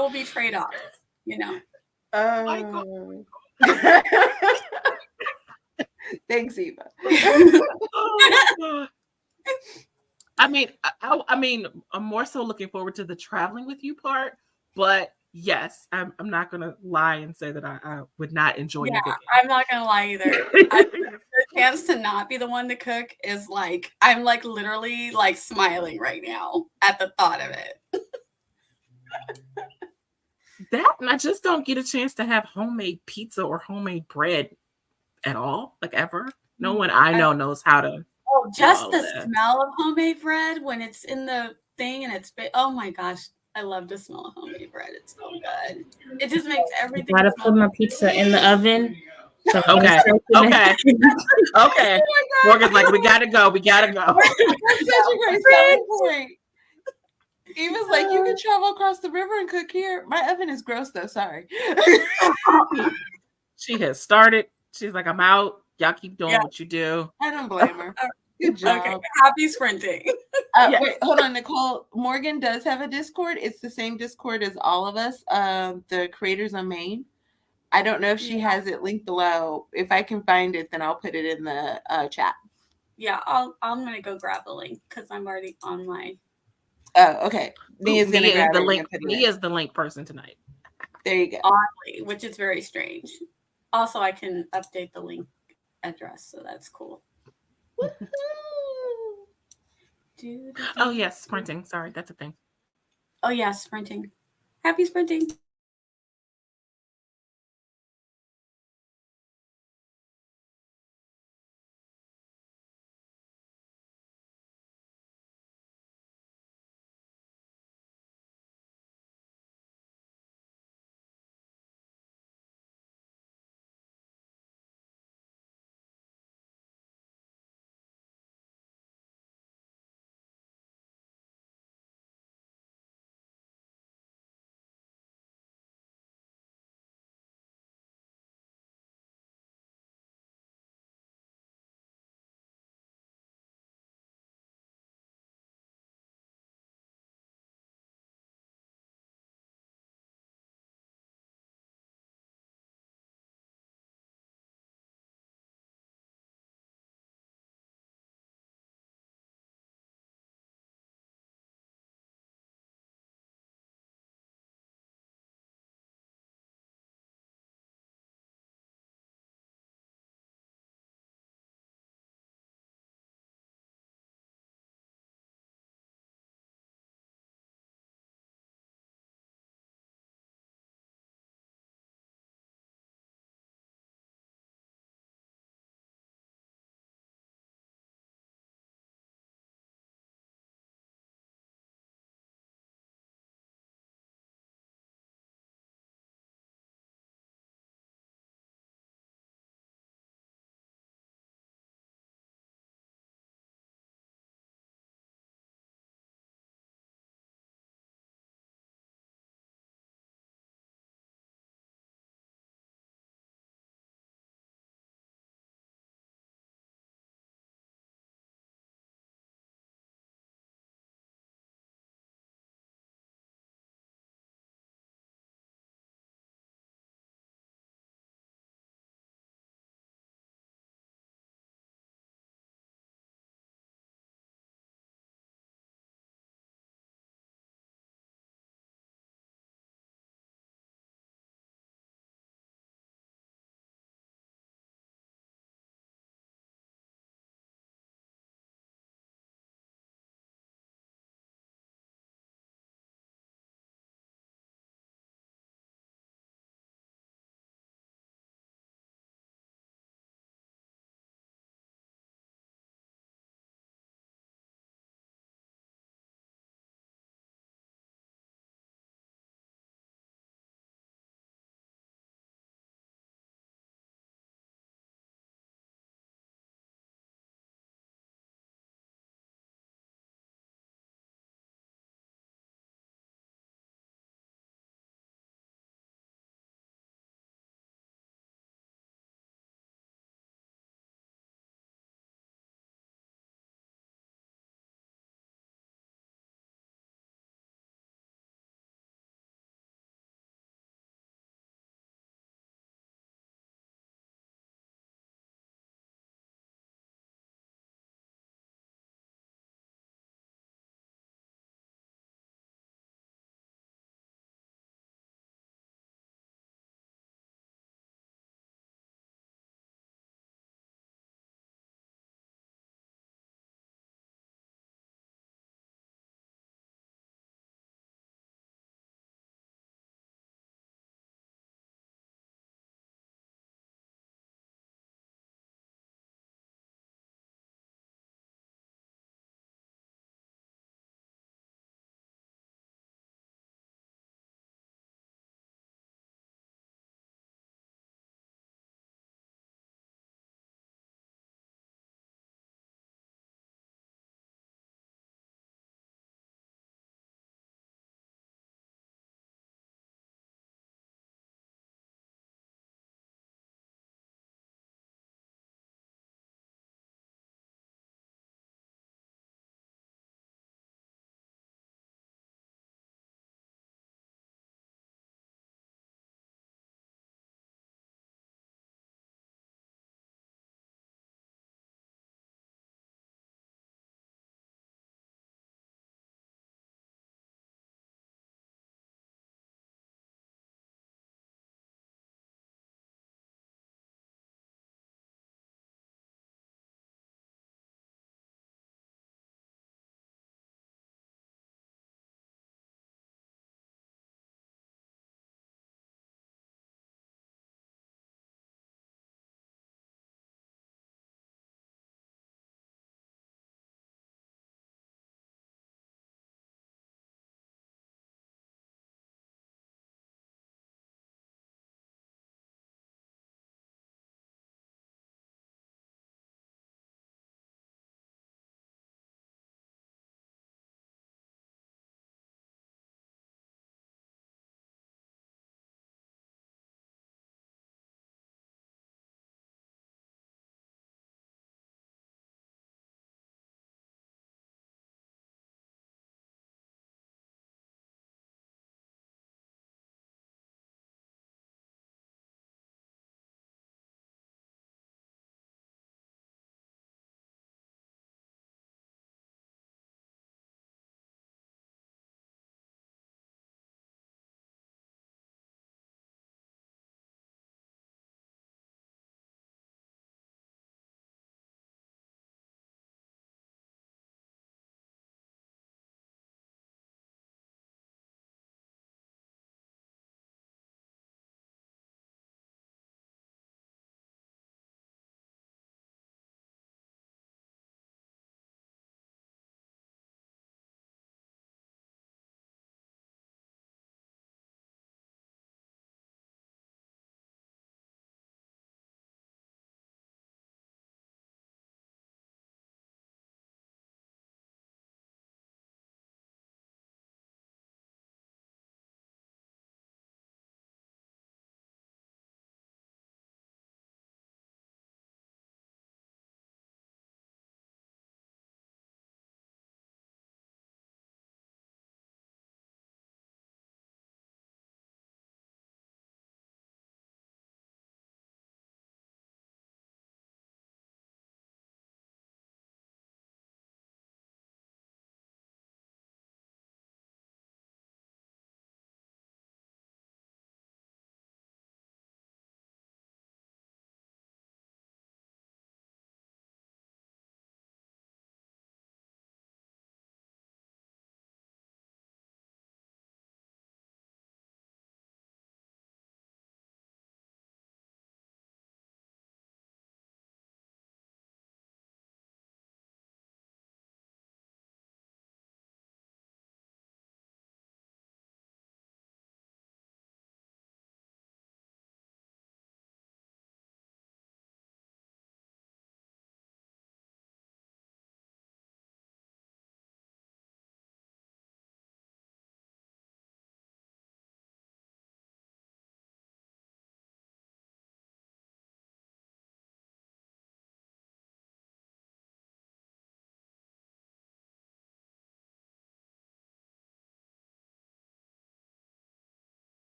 will be trade-offs. Thanks, Eva. I mean, I'm more so looking forward to the traveling with you part, but yes, I'm not gonna lie and say that I would not enjoy your cooking. I'm not gonna lie either. The chance to not be the one to cook is like I'm like literally like smiling right now at the thought of it. That and I just don't get a chance to have homemade pizza or homemade bread at all, like ever. No one I know knows how to. Oh, just the smell of homemade bread when it's in the thing and it's oh my gosh, I love the smell of homemade bread. It's so good. It just makes everything. Gotta put my pizza in the oven. Okay. Oh Morgan's like, we gotta go. That's such a great selling point. Eva's like, you can travel across the river and cook here. My oven is gross though. Sorry. She has started. She's like, I'm out. Y'all keep doing what you do. I don't blame her. Good job. Okay. Happy sprinting. Yes. Wait, hold on, Nicole. Morgan does have a Discord. It's the same Discord as all of us, the creators on Maine. I don't know if she has it linked below. If I can find it, then I'll put it in the chat. Yeah, I'm gonna go grab the link because I'm already on my. Oh, okay. Nia's gonna grab the link. Nia's the link person tonight. There you go. Oddly, which is very strange. Also, I can update the link address, so that's cool. Oh yes, sprinting. Sorry, that's a thing. Oh yeah, sprinting. Happy sprinting.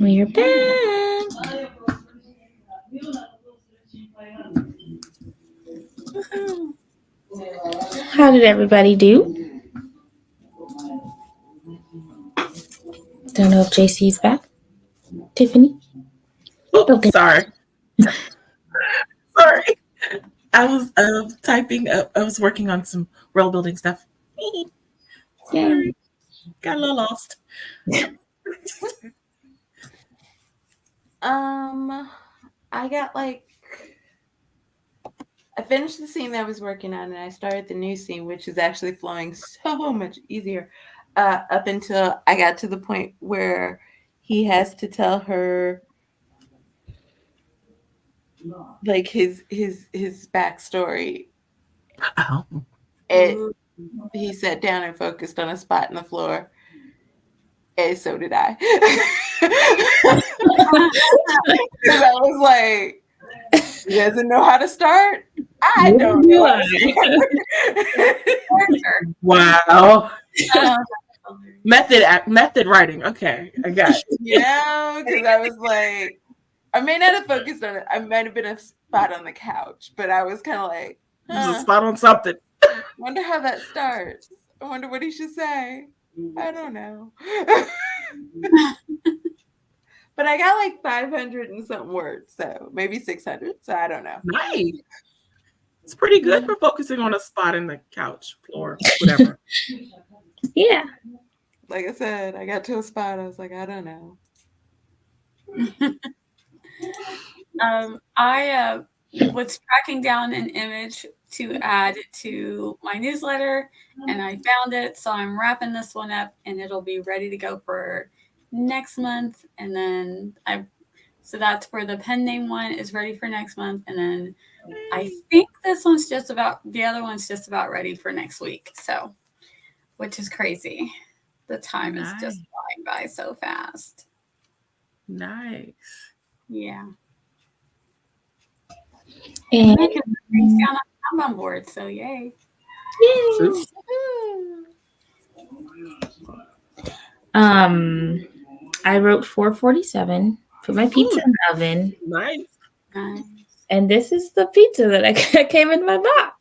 We're back. How did everybody do? Don't know if JC's back. Tiffany? Oh, Okay. sorry. Sorry. I was typing up. I was working on some world building stuff. Sorry. Got a little lost. I got like I finished the scene that I was working on, and I started the new scene, which is actually flowing so much easier. Up until I got to the point where he has to tell her like his backstory. Oh. He sat down and focused on a spot in the floor, and so did I. Because I was like, he doesn't know how to start. I don't know how to start. Wow. Method writing. Okay, I got it. Yeah, because I was like, I may not have focused on it. I might have been a spot on the couch, but I was kind of like, There's a spot on something. wonder how that starts. I wonder what he should say. I don't know. But I got like 500 and something words, so maybe 600. So I don't know. Nice. It's pretty good for focusing on a spot in the couch, floor, whatever. Yeah. Like I said, I got to a spot. I was like, I don't know. I was tracking down an image to add to my newsletter, and I found it. So I'm wrapping this one up, and it'll be ready to go for next month. And then so that's where the pen name one is ready for next month. And then I think the other one's just about ready for next week. So, which is crazy. The time is just flying by so fast. Nice. Yeah. And I can write things down on Kanban board, so yay. yay. I wrote 4:47. Put my pizza in the oven. Nice. And this is the pizza that came in my box.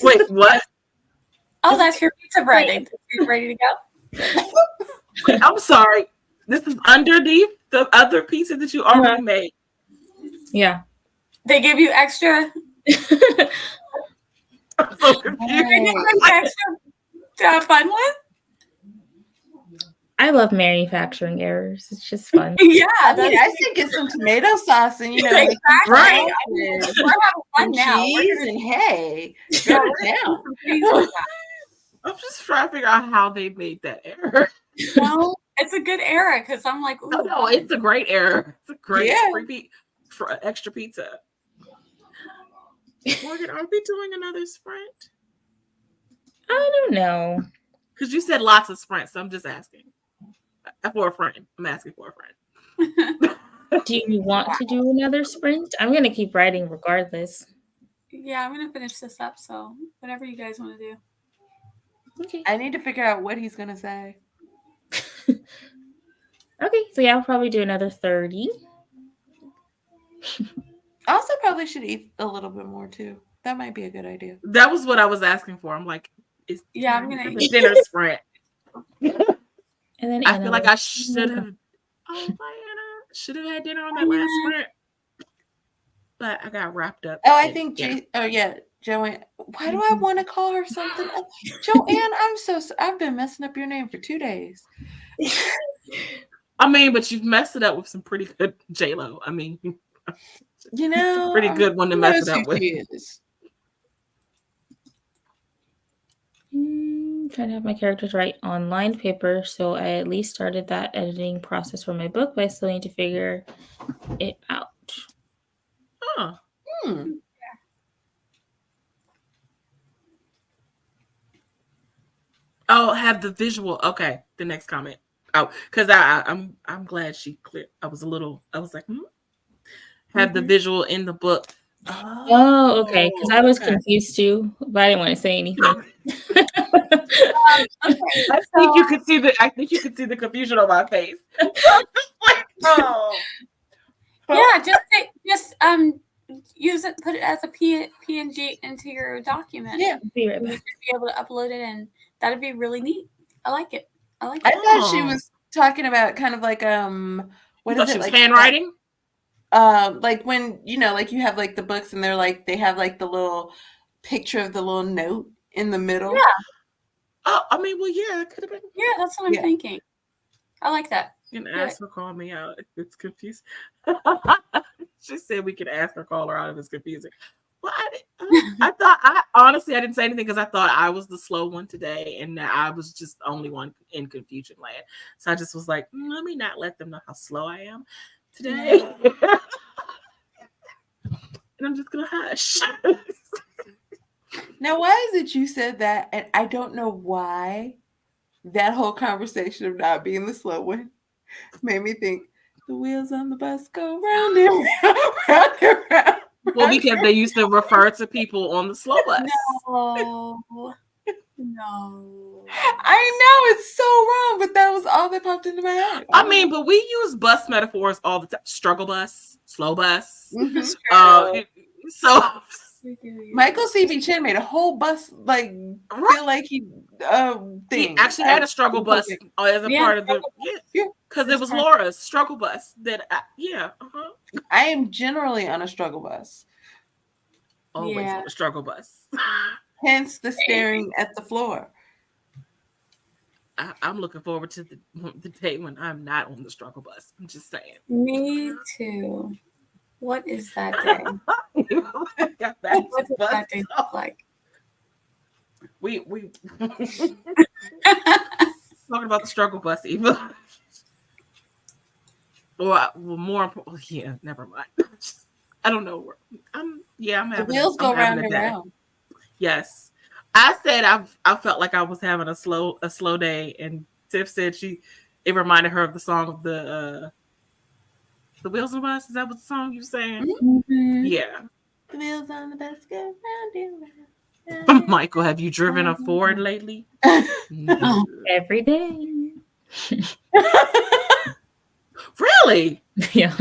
Wait, what? Oh, that's your pizza bread. It's ready to go. Wait, I'm sorry. This is underneath the other pizza that you already made. Yeah. They give you extra. I'm so confused. Extra fun one? I love manufacturing errors. It's just fun. Yeah. I think it's some tomato sauce and, exactly. Right. We're having fun now. Cheese and hay. Go down. I'm just trying to figure out how they made that error. No, it's a good error because I'm like, ooh. No, it's a great error. It's a great for extra pizza. Morgan, are we doing another sprint? I don't know. Because you said lots of sprints, so I'm just asking. For a friend. I'm asking for a friend. Do you want to do another sprint? I'm going to keep writing regardless. Yeah, I'm going to finish this up, so whatever you guys want to do. Okay. I need to figure out what he's going to say. Okay, so yeah, I'll probably do another 30. I also probably should eat a little bit more too. That might be a good idea. That was what I was asking for. I'm like, I'm going to eat dinner sprint. And then I feel like I should have. Oh, my Anna should have had dinner on that last sprint, but I got wrapped up. Oh, I think Joanne. Why do I want to call her something? Joanne, I've been messing up your name for 2 days. I mean, but you've messed it up with some pretty good J-Lo. I mean, it's a pretty good one to mess it up with. Trying to have my characters write on lined paper, so I at least started that editing process for my book, but I still need to figure it out. Huh. Oh, have the visual. Okay, the next comment. Oh, because I'm glad she cleared. I was like, have the visual in the book Oh, okay. Because I was confused too, but I didn't want to say anything. Okay, I think you could see the confusion on my face. Oh. yeah, just use it, put it as a PNG into your document. Yeah. Be right And you back. should be able to upload it, and that'd be really neat. I like it. I thought she was talking about kind of like what You is thought she it was like handwriting? like when like you have like the books and they're like they have like the little picture of the little note in the middle. Yeah. Oh, I mean, well, yeah, it could have been. Yeah, that's what I'm thinking. I like that. You can Do ask it. her, call me out if it's confused. She said we could ask her, call her out if it's confusing. Well, I thought honestly I didn't say anything because I thought I was the slow one today and that I was just the only one in confusion land. So I just was like, let me not let them know how slow I am today. And I'm just gonna hush. Now, why is it you said that? And I don't know why that whole conversation of not being the slow one made me think the wheels on the bus go round and round, round and round. Well, because they used to refer to people on the slow bus. No. I know it's so wrong, but that was all that popped into my head. I mean, but we use bus metaphors all the time. Struggle bus, slow bus. Mhm. So Michael C.B. Chin made a whole bus like feel like he thing. He actually had a struggle bus as a part of the because it was Laura's struggle bus. That I am generally on a struggle bus. Always on a struggle bus. Hence the staring at the floor. I'm looking forward to the day when I'm not on the struggle bus. I'm just saying. Me too. What is that day? What does that day look like? We talking about the struggle bus, Eva. Or more important, yeah, never mind. I don't know. I'm having the wheels go round and round. Yes, I said I felt like I was having a slow day, and Tiff said it reminded her of the song of the wheels on the bus. Is that what the song you're saying? Mm-hmm. Yeah. The wheels on the bus go round and round. Michael, have you driven a Ford lately? No. Every day. Really? Yeah.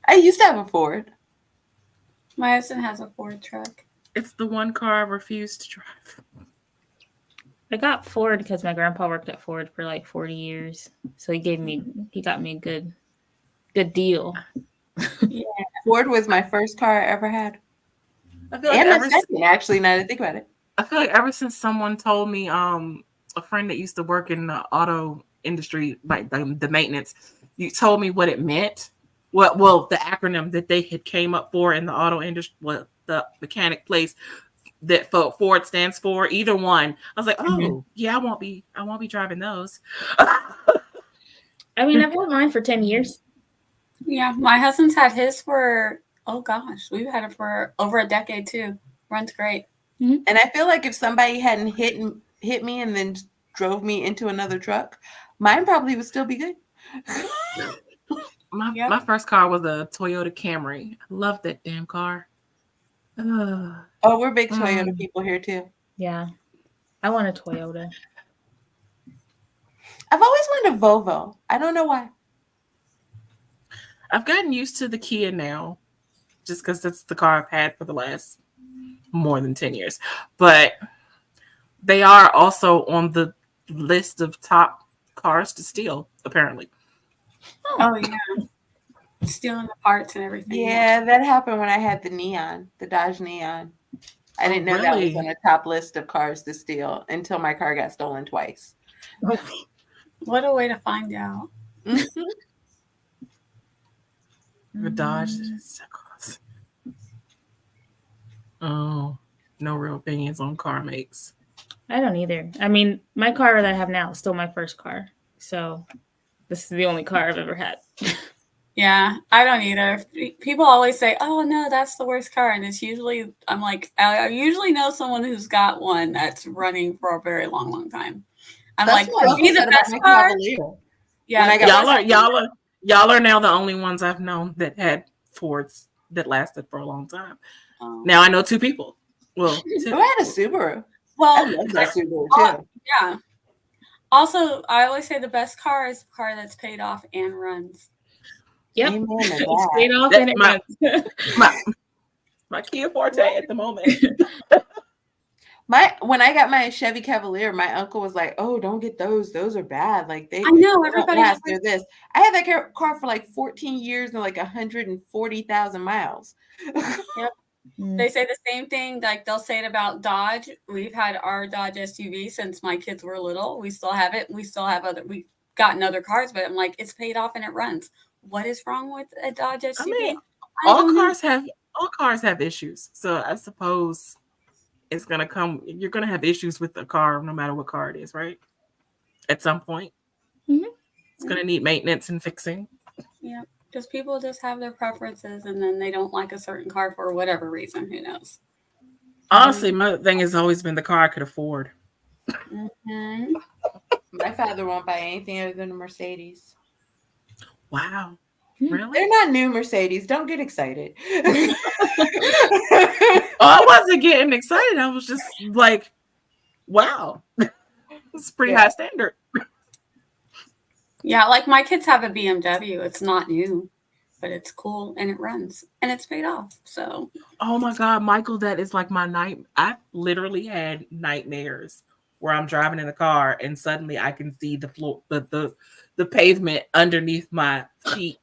I used to have a Ford. My husband has a Ford truck. It's the one car I refuse to drive. I got Ford because my grandpa worked at Ford for like 40 years. So he got me a good deal. Yeah. Ford was my first car I ever had. I feel and my second, actually, now that I think about it. I feel like ever since someone told me, a friend that used to work in the auto industry, like the maintenance, you told me what it meant. Well, the acronym that they had came up for in the auto industry, what the mechanic place that Ford stands for, either one. I was like, yeah, I won't be driving those. I mean, I've had mine for 10 years. Yeah, my husband's had his for, oh gosh, we've had it for over a decade too. Runs great. Mm-hmm. And I feel like if somebody hadn't hit me and then drove me into another truck, mine probably would still be good. My first car was a Toyota Camry. I love that damn car. Oh, we're big Toyota people here too. Yeah. I want a Toyota. I've always wanted a Volvo. I don't know why. I've gotten used to the Kia now, just because that's the car I've had for the last more than 10 years. But they are also on the list of top cars to steal, apparently. Oh, yeah. Stealing the parts and everything. Yeah, that happened when I had the Dodge Neon. I didn't know that was on the top list of cars to steal until my car got stolen twice. What a way to find out. The Dodge is so close. Oh, no real opinions on car makes. I don't either. I mean, my car that I have now is still my first car. So this is the only car I've ever had. Yeah, I don't either. People always say, oh, no, that's the worst car. And it's usually, I'm like, I usually know someone who's got one that's running for a very long, long time. I'm that's like, for me, the best car. Yeah, y'all are now the only ones I've known that had Fords that lasted for a long time. Um, Now I know 2 people. Well, Oh, I had a Subaru. I well, love that Subaru uh, too. yeah. Also, I always say the best car is a car that's paid off and runs. Yep. Amen to It's that. paid off That- and it my- runs. my Kia Forte at the moment. When I got my Chevy Cavalier, my uncle was like, "Oh, don't get those. Those are bad. Like they I know don't everybody. last. They're this." I had that car for like 14 years and like 140,000 miles. They say the same thing. Like they'll say it about Dodge. We've had our Dodge SUV since my kids were little. We still have it. We still have we've gotten other cars, but I'm like, it's paid off and it runs. What is wrong with a Dodge SUV? I mean, I all don't know. cars have issues. So I suppose it's gonna come. You're gonna have issues with the car, no matter what car it is, right? At some point, Mhm. it's gonna need maintenance and fixing. Yeah, just people just have their preferences, and then they don't like a certain car for whatever reason. Who knows? Honestly, my thing has always been the car I could afford. Mm-hmm. My father won't buy anything other than a Mercedes. Wow, Hmm. really? They're not new Mercedes. Don't get excited. I wasn't getting excited. I was just like, wow, it's pretty high standard. Yeah, like my kids have a BMW. It's not new, but it's cool and it runs and it's paid off. So Oh my God, Michael, that is like my night. I've literally had nightmares where I'm driving in the car and suddenly I can see the floor, the pavement underneath my feet.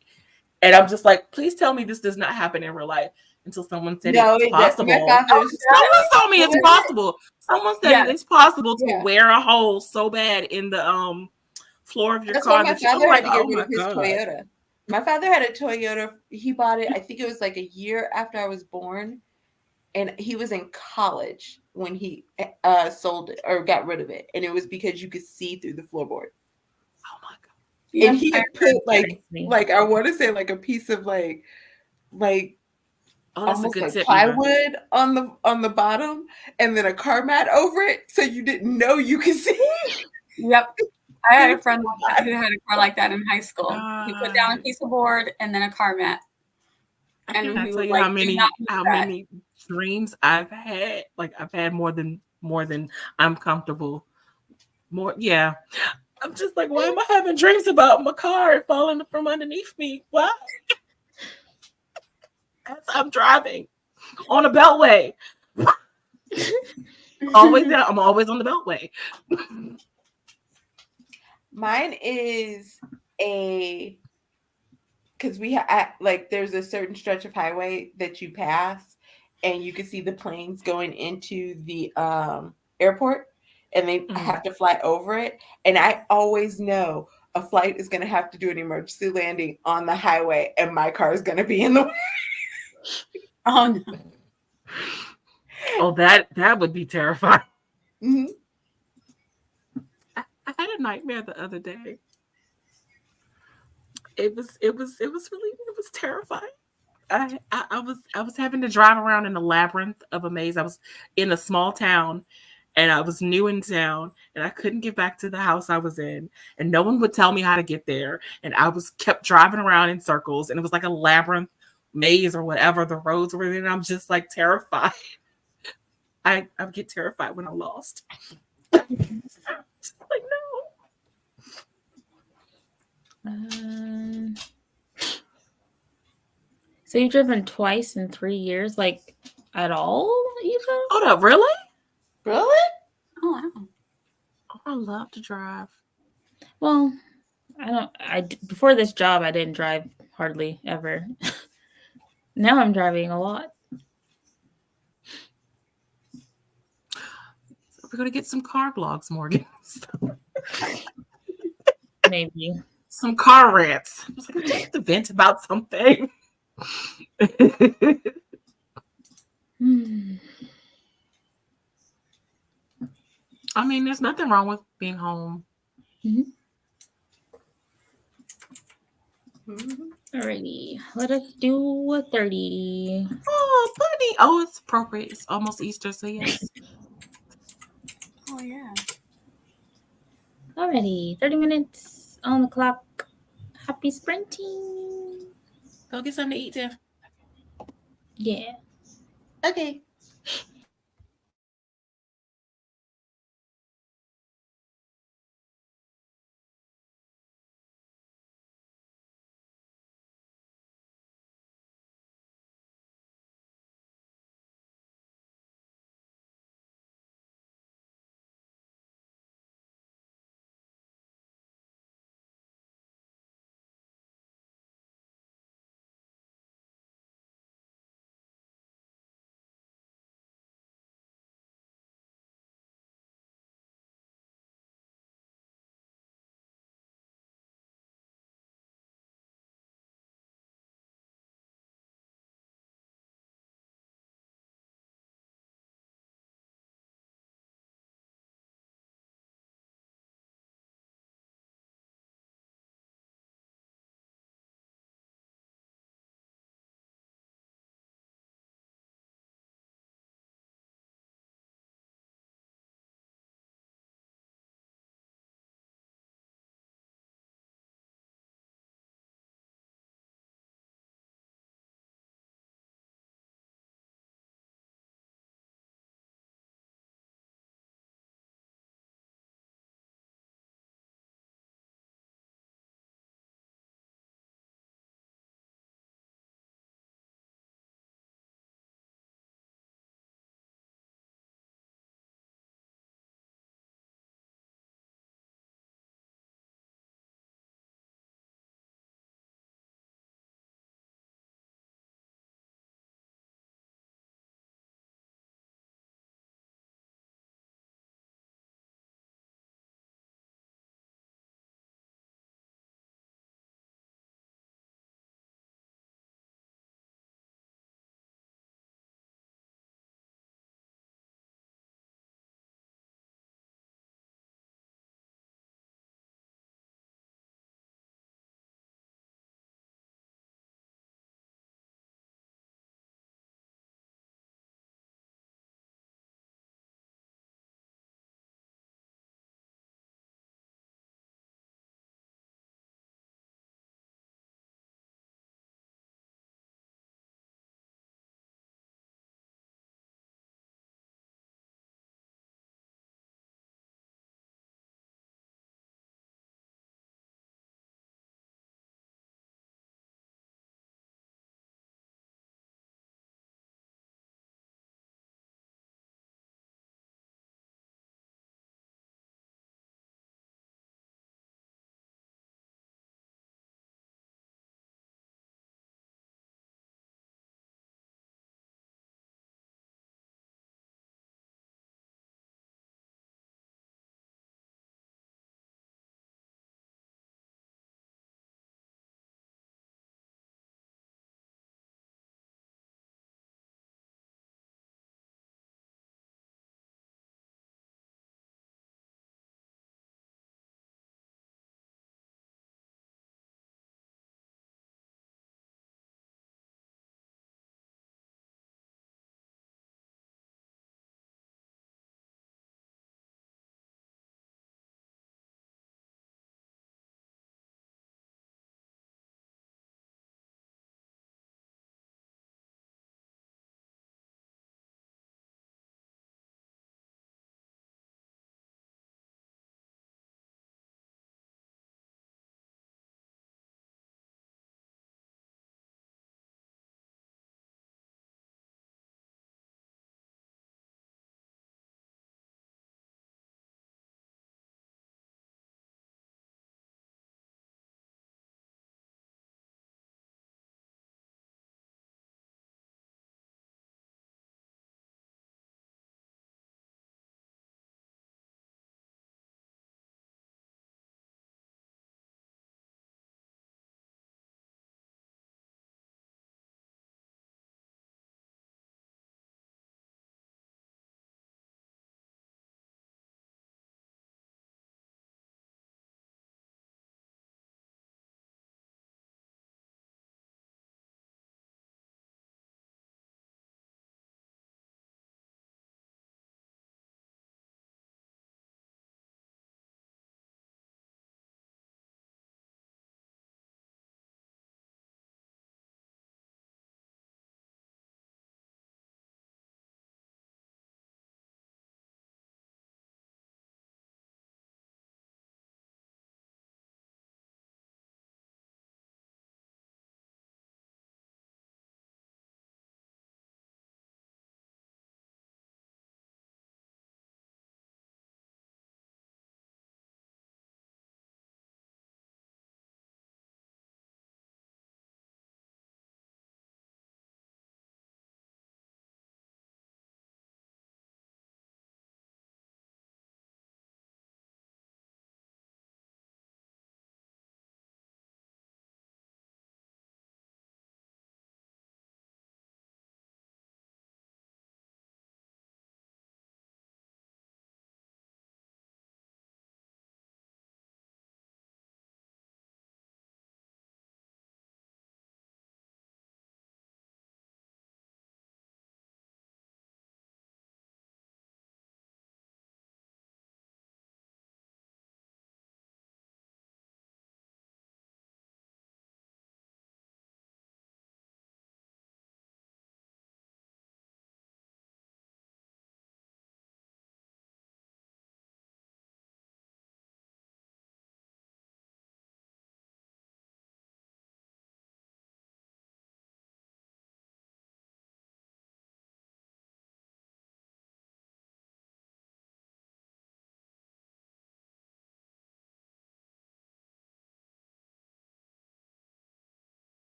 And I'm just like, please tell me this does not happen in real life. Until someone said No, it's it does. possible. My father's Someone told me it's possible. Someone said Yeah. it's possible to Yeah. wear a hole so bad in the floor of your That's car why my that I'm father like, had to get oh rid my of his God. Toyota. My father had a Toyota. He bought it, I think it was like a year after I was born. And he was in college when he sold it or got rid of it. And it was because you could see through the floorboard. Oh my God. yeah, And he had put like I want to say like a piece of like Oh, that's a almost good like tip, Eva. plywood on the bottom and then a car mat over it so you didn't know you could see. Yep. I had a friend who had a car like that in high school. He put down a God. piece of board and then a car mat. I And cannot he tell was you like, how "Do many not do that." dreams I've had. Like I've had more than I'm comfortable. More, yeah. I'm just like, why am I having dreams about my car falling from underneath me? Why? As I'm driving on a beltway. Always there. I'm always on the beltway. Mine is because like there's a certain stretch of highway that you pass and you can see the planes going into the airport and they have to fly over it. And I always know a flight is going to have to do an emergency landing on the highway and my car is going to be in the way. Oh no. Oh, that would be terrifying. Mhm. I had a nightmare the other day. It was terrifying. I was having to drive around in a labyrinth of a maze. I was in a small town and I was new in town and I couldn't get back to the house I was in and no one would tell me how to get there. And I was kept driving around in circles and it was like a labyrinth maze or whatever the roads were in. I'm just like terrified. I get terrified when I'm lost. Just like no. So you've driven twice in 3 years, like at all, Eva? Hold up, really? Really? Oh wow. Oh, I love to drive. Well, before this job, I didn't drive hardly ever. Now I'm driving a lot. So we're gonna get some car vlogs, Morgan. Maybe. Some car rants. I was like, I just have to vent about something. I mean, there's nothing wrong with being home. Mm-hmm. Alrighty, let us do a 30. Oh, buddy. Oh, it's appropriate. It's almost Easter, so yes. Oh yeah. Alrighty, 30 minutes on the clock. Happy sprinting. Go get something to eat, Tiff. Yeah. Okay.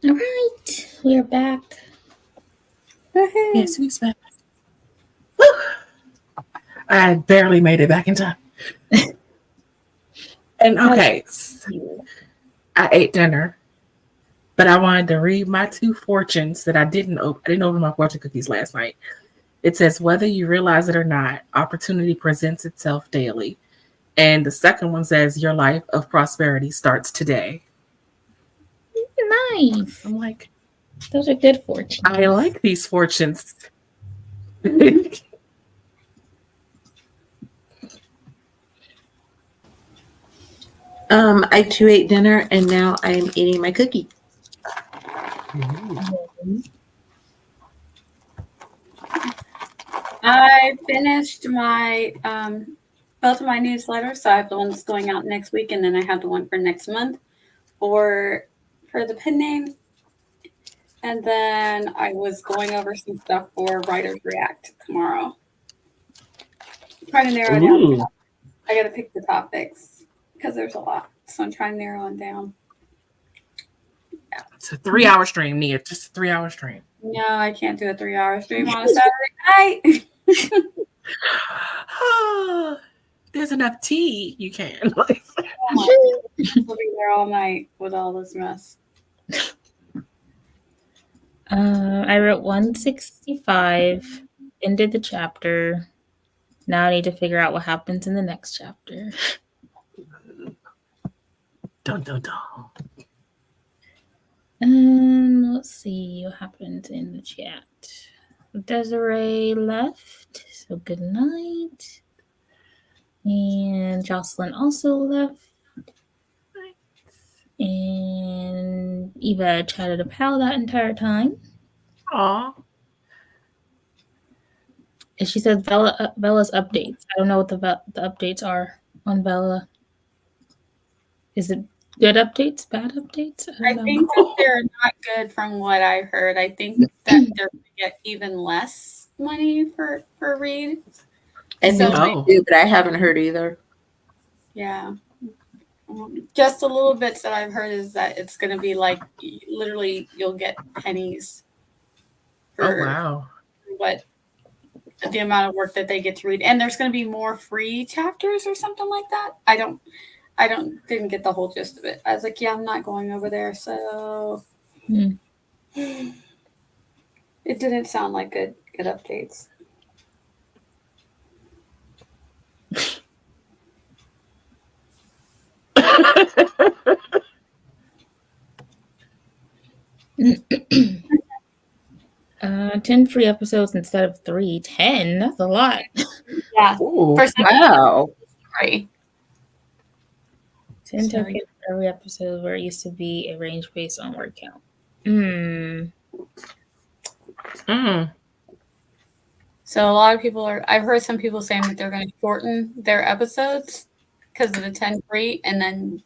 All right, we're back. Yes, we spent. Woo! I barely made it back in time. And okay, I ate dinner, but I wanted to read my 2 fortunes that I didn't open. I didn't open my fortune cookies last night. It says, whether you realize it or not, opportunity presents itself daily. And the second one says, your life of prosperity starts today. Nice. I'm like, Those are good fortunes. I like these fortunes. I too ate dinner and now I am eating my cookie. I finished my both of my newsletters. So I have the one that's going out next week, and then I have the one for next month for the pen name. And then I was going over some stuff for Writers React tomorrow. Trying to narrow down. I got to pick the topics because there's a lot, so I'm trying to narrow them down. Yeah. It's a 3-hour stream, Nia. Just a 3-hour stream. No, I can't do a 3-hour stream on a Saturday night. There's enough tea. You can. We'll be there all night with all this mess. I wrote 165, ended the chapter. Now I need to figure out what happens in the next chapter. Dun, dun, dun. Let's see what happened in the chat. Desiree left, so good night. And Jocelyn also left. And Eva chatted a pal that entire time. Aw. And she says Bella's updates. I don't know what the updates are on Bella. Is it good updates, bad updates? I think that they're not good from what I heard. I think that they're going to get even less money for Reed. And So, they do, but I haven't heard either. Yeah. Just a little bits that I've heard is that it's going to be like literally you'll get pennies for wow. what the amount of work that they get to read. And there's going to be more free chapters or something like that. I didn't get the whole gist of it. I was like, yeah, I'm not going over there. So it didn't sound like good updates. Uh, 10 free episodes instead of 3. 10? That's a lot. Yeah. Ooh, For some wow. free. 10 tokens for every episode where it used to be a range based on word count. So a lot of people I've heard some people saying that they're going to shorten their episodes because of the 10 free, and then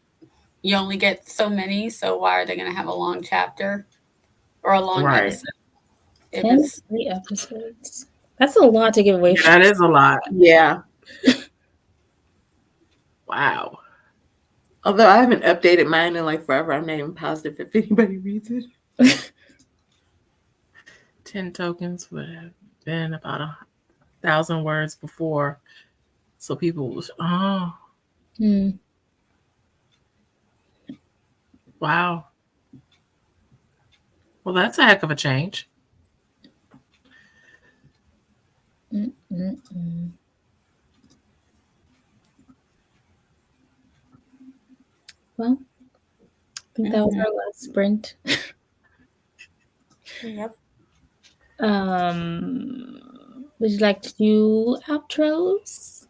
you only get so many. So why are they going to have a long chapter or a long episode? 10 free episodes. That's a lot to give away. That is a lot. Yeah. Wow. Although I haven't updated mine in like forever, I'm not even positive if anybody reads it. 10 tokens would have been about 1,000 words before. So people was, wow. Well, that's a heck of a change. Well, I think that was our last sprint. Yep. Would you like to do outros?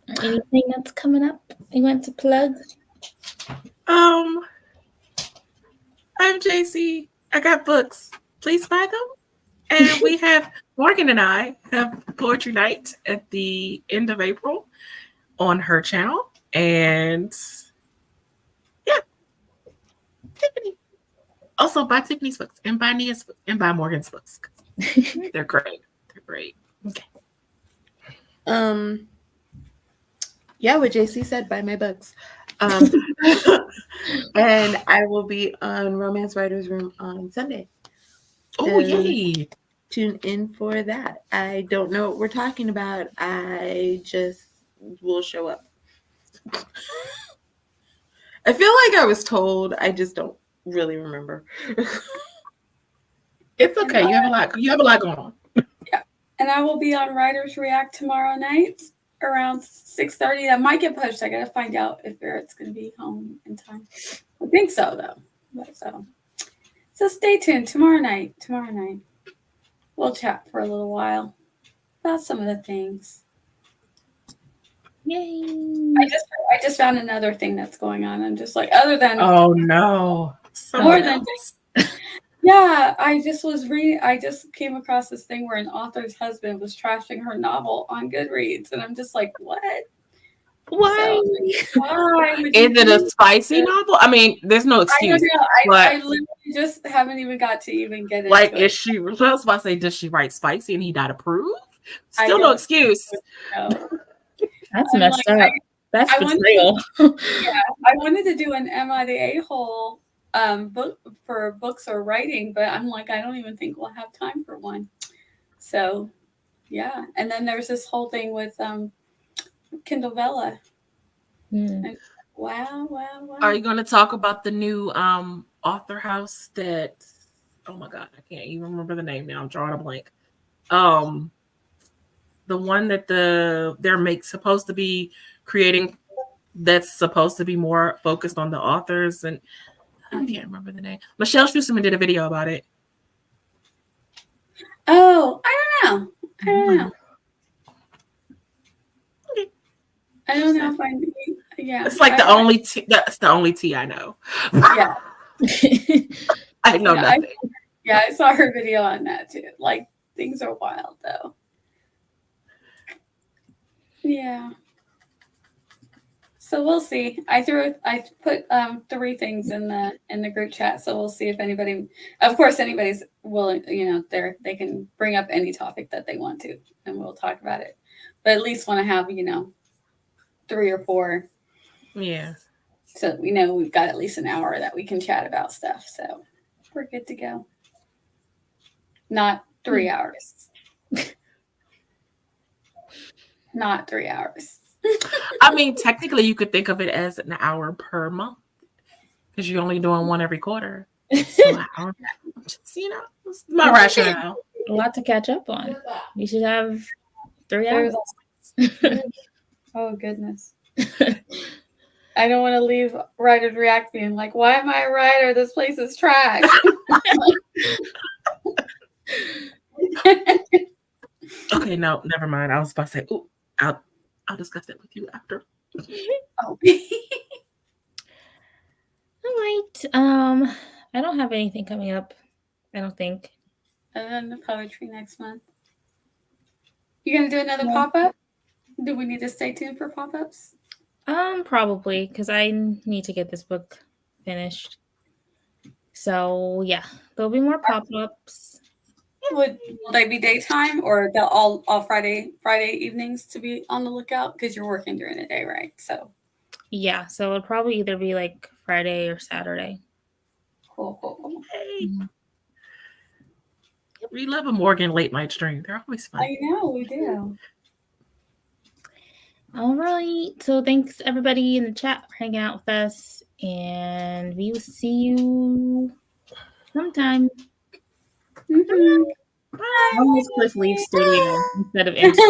Or anything that's coming up you want to plug? I'm JC. I got books. Please buy them. And we have Morgan and I have poetry night at the end of April on her channel. And yeah. Tiffany. Also buy Tiffany's books and buy Nia's books and buy Morgan's books. They're great. They're great. Okay. Yeah, what JC said, buy my books. Um, and I will be on Romance Writers Room on Sunday. Oh, yay! Tune in for that. I don't know what we're talking about. I just will show up. I feel like I was told. I just don't really remember. It's okay. You have a lot. You have a lot going on. And I will be on Writers React tomorrow night around 6:30. That might get pushed. I gotta find out if Barrett's gonna be home in time. I think so though. But so stay tuned. Tomorrow night. We'll chat for a little while about some of the things. Yay! I just found another thing that's going on. I'm just like, other than Oh no! more than yeah, I just came across this thing where an author's husband was trashing her novel on Goodreads, and I'm just like, what? Why? So, why would Is you it a do spicy novel? I mean, there's no I excuse. don't know. but- I literally just haven't even got to even get into Like, it. is she? I was about to say, does she write spicy and he not approve? I Still no don't excuse. know. That's I'm messed like, up. That's I wanted- betrayal. I wanted to do an Am I the A-hole book for books or writing, but I'm like, I don't even think we'll have time for one. So, yeah. And then there's this whole thing with Kindle Vella. Wow. Are you going to talk about the new author house that? Oh my God, I can't even remember the name now. I'm drawing a blank. The one that they're supposed to be creating. That's supposed to be more focused on the authors, and I can't remember the name. Michelle Schusterman did a video about it. Oh, I don't know. I don't know if I. Yeah, it's like only tea. That's the only tea I know. Yeah, I know nothing. I saw her video on that too. Like, things are wild though. Yeah. So we'll see. I put 3 things in the group chat. So we'll see if anybody, of course, anybody's willing. They can bring up any topic that they want to, and we'll talk about it. But at least want to have 3 or 4. Yeah. So we know we've got at least an hour that we can chat about stuff. So we're good to go. Not 3 hours. Not 3 hours. I mean, technically, you could think of it as an hour per month because you're only doing one every quarter. So an hour. Just, it's my rationale. A lot to catch up on. You should have 3 hours. Oh, goodness. I don't want to leave Writers React being like, why am I a writer? This place is trash. Okay, no, never mind. I was about to say, I'll discuss that with you after. Oh. All right. I don't have anything coming up. I don't think. And then the poetry next month. You gonna do another pop-up? Do we need to stay tuned for pop-ups? Probably, because I need to get this book finished. So yeah, there'll be more pop-ups. Will they be daytime, or they'll all Friday evenings to be on the lookout? Because you're working during the day, right? So yeah, so it'll probably either be like Friday or Saturday. Cool. Hey. We love a Morgan late night stream. They're always fun. I know we do. All right. So thanks everybody in the chat for hanging out with us, and we will see you sometime. Bye. I almost click leave studio instead of enter.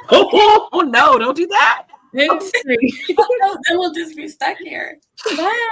Oh no! Don't do that. Enter. Then we'll just be stuck here. Bye.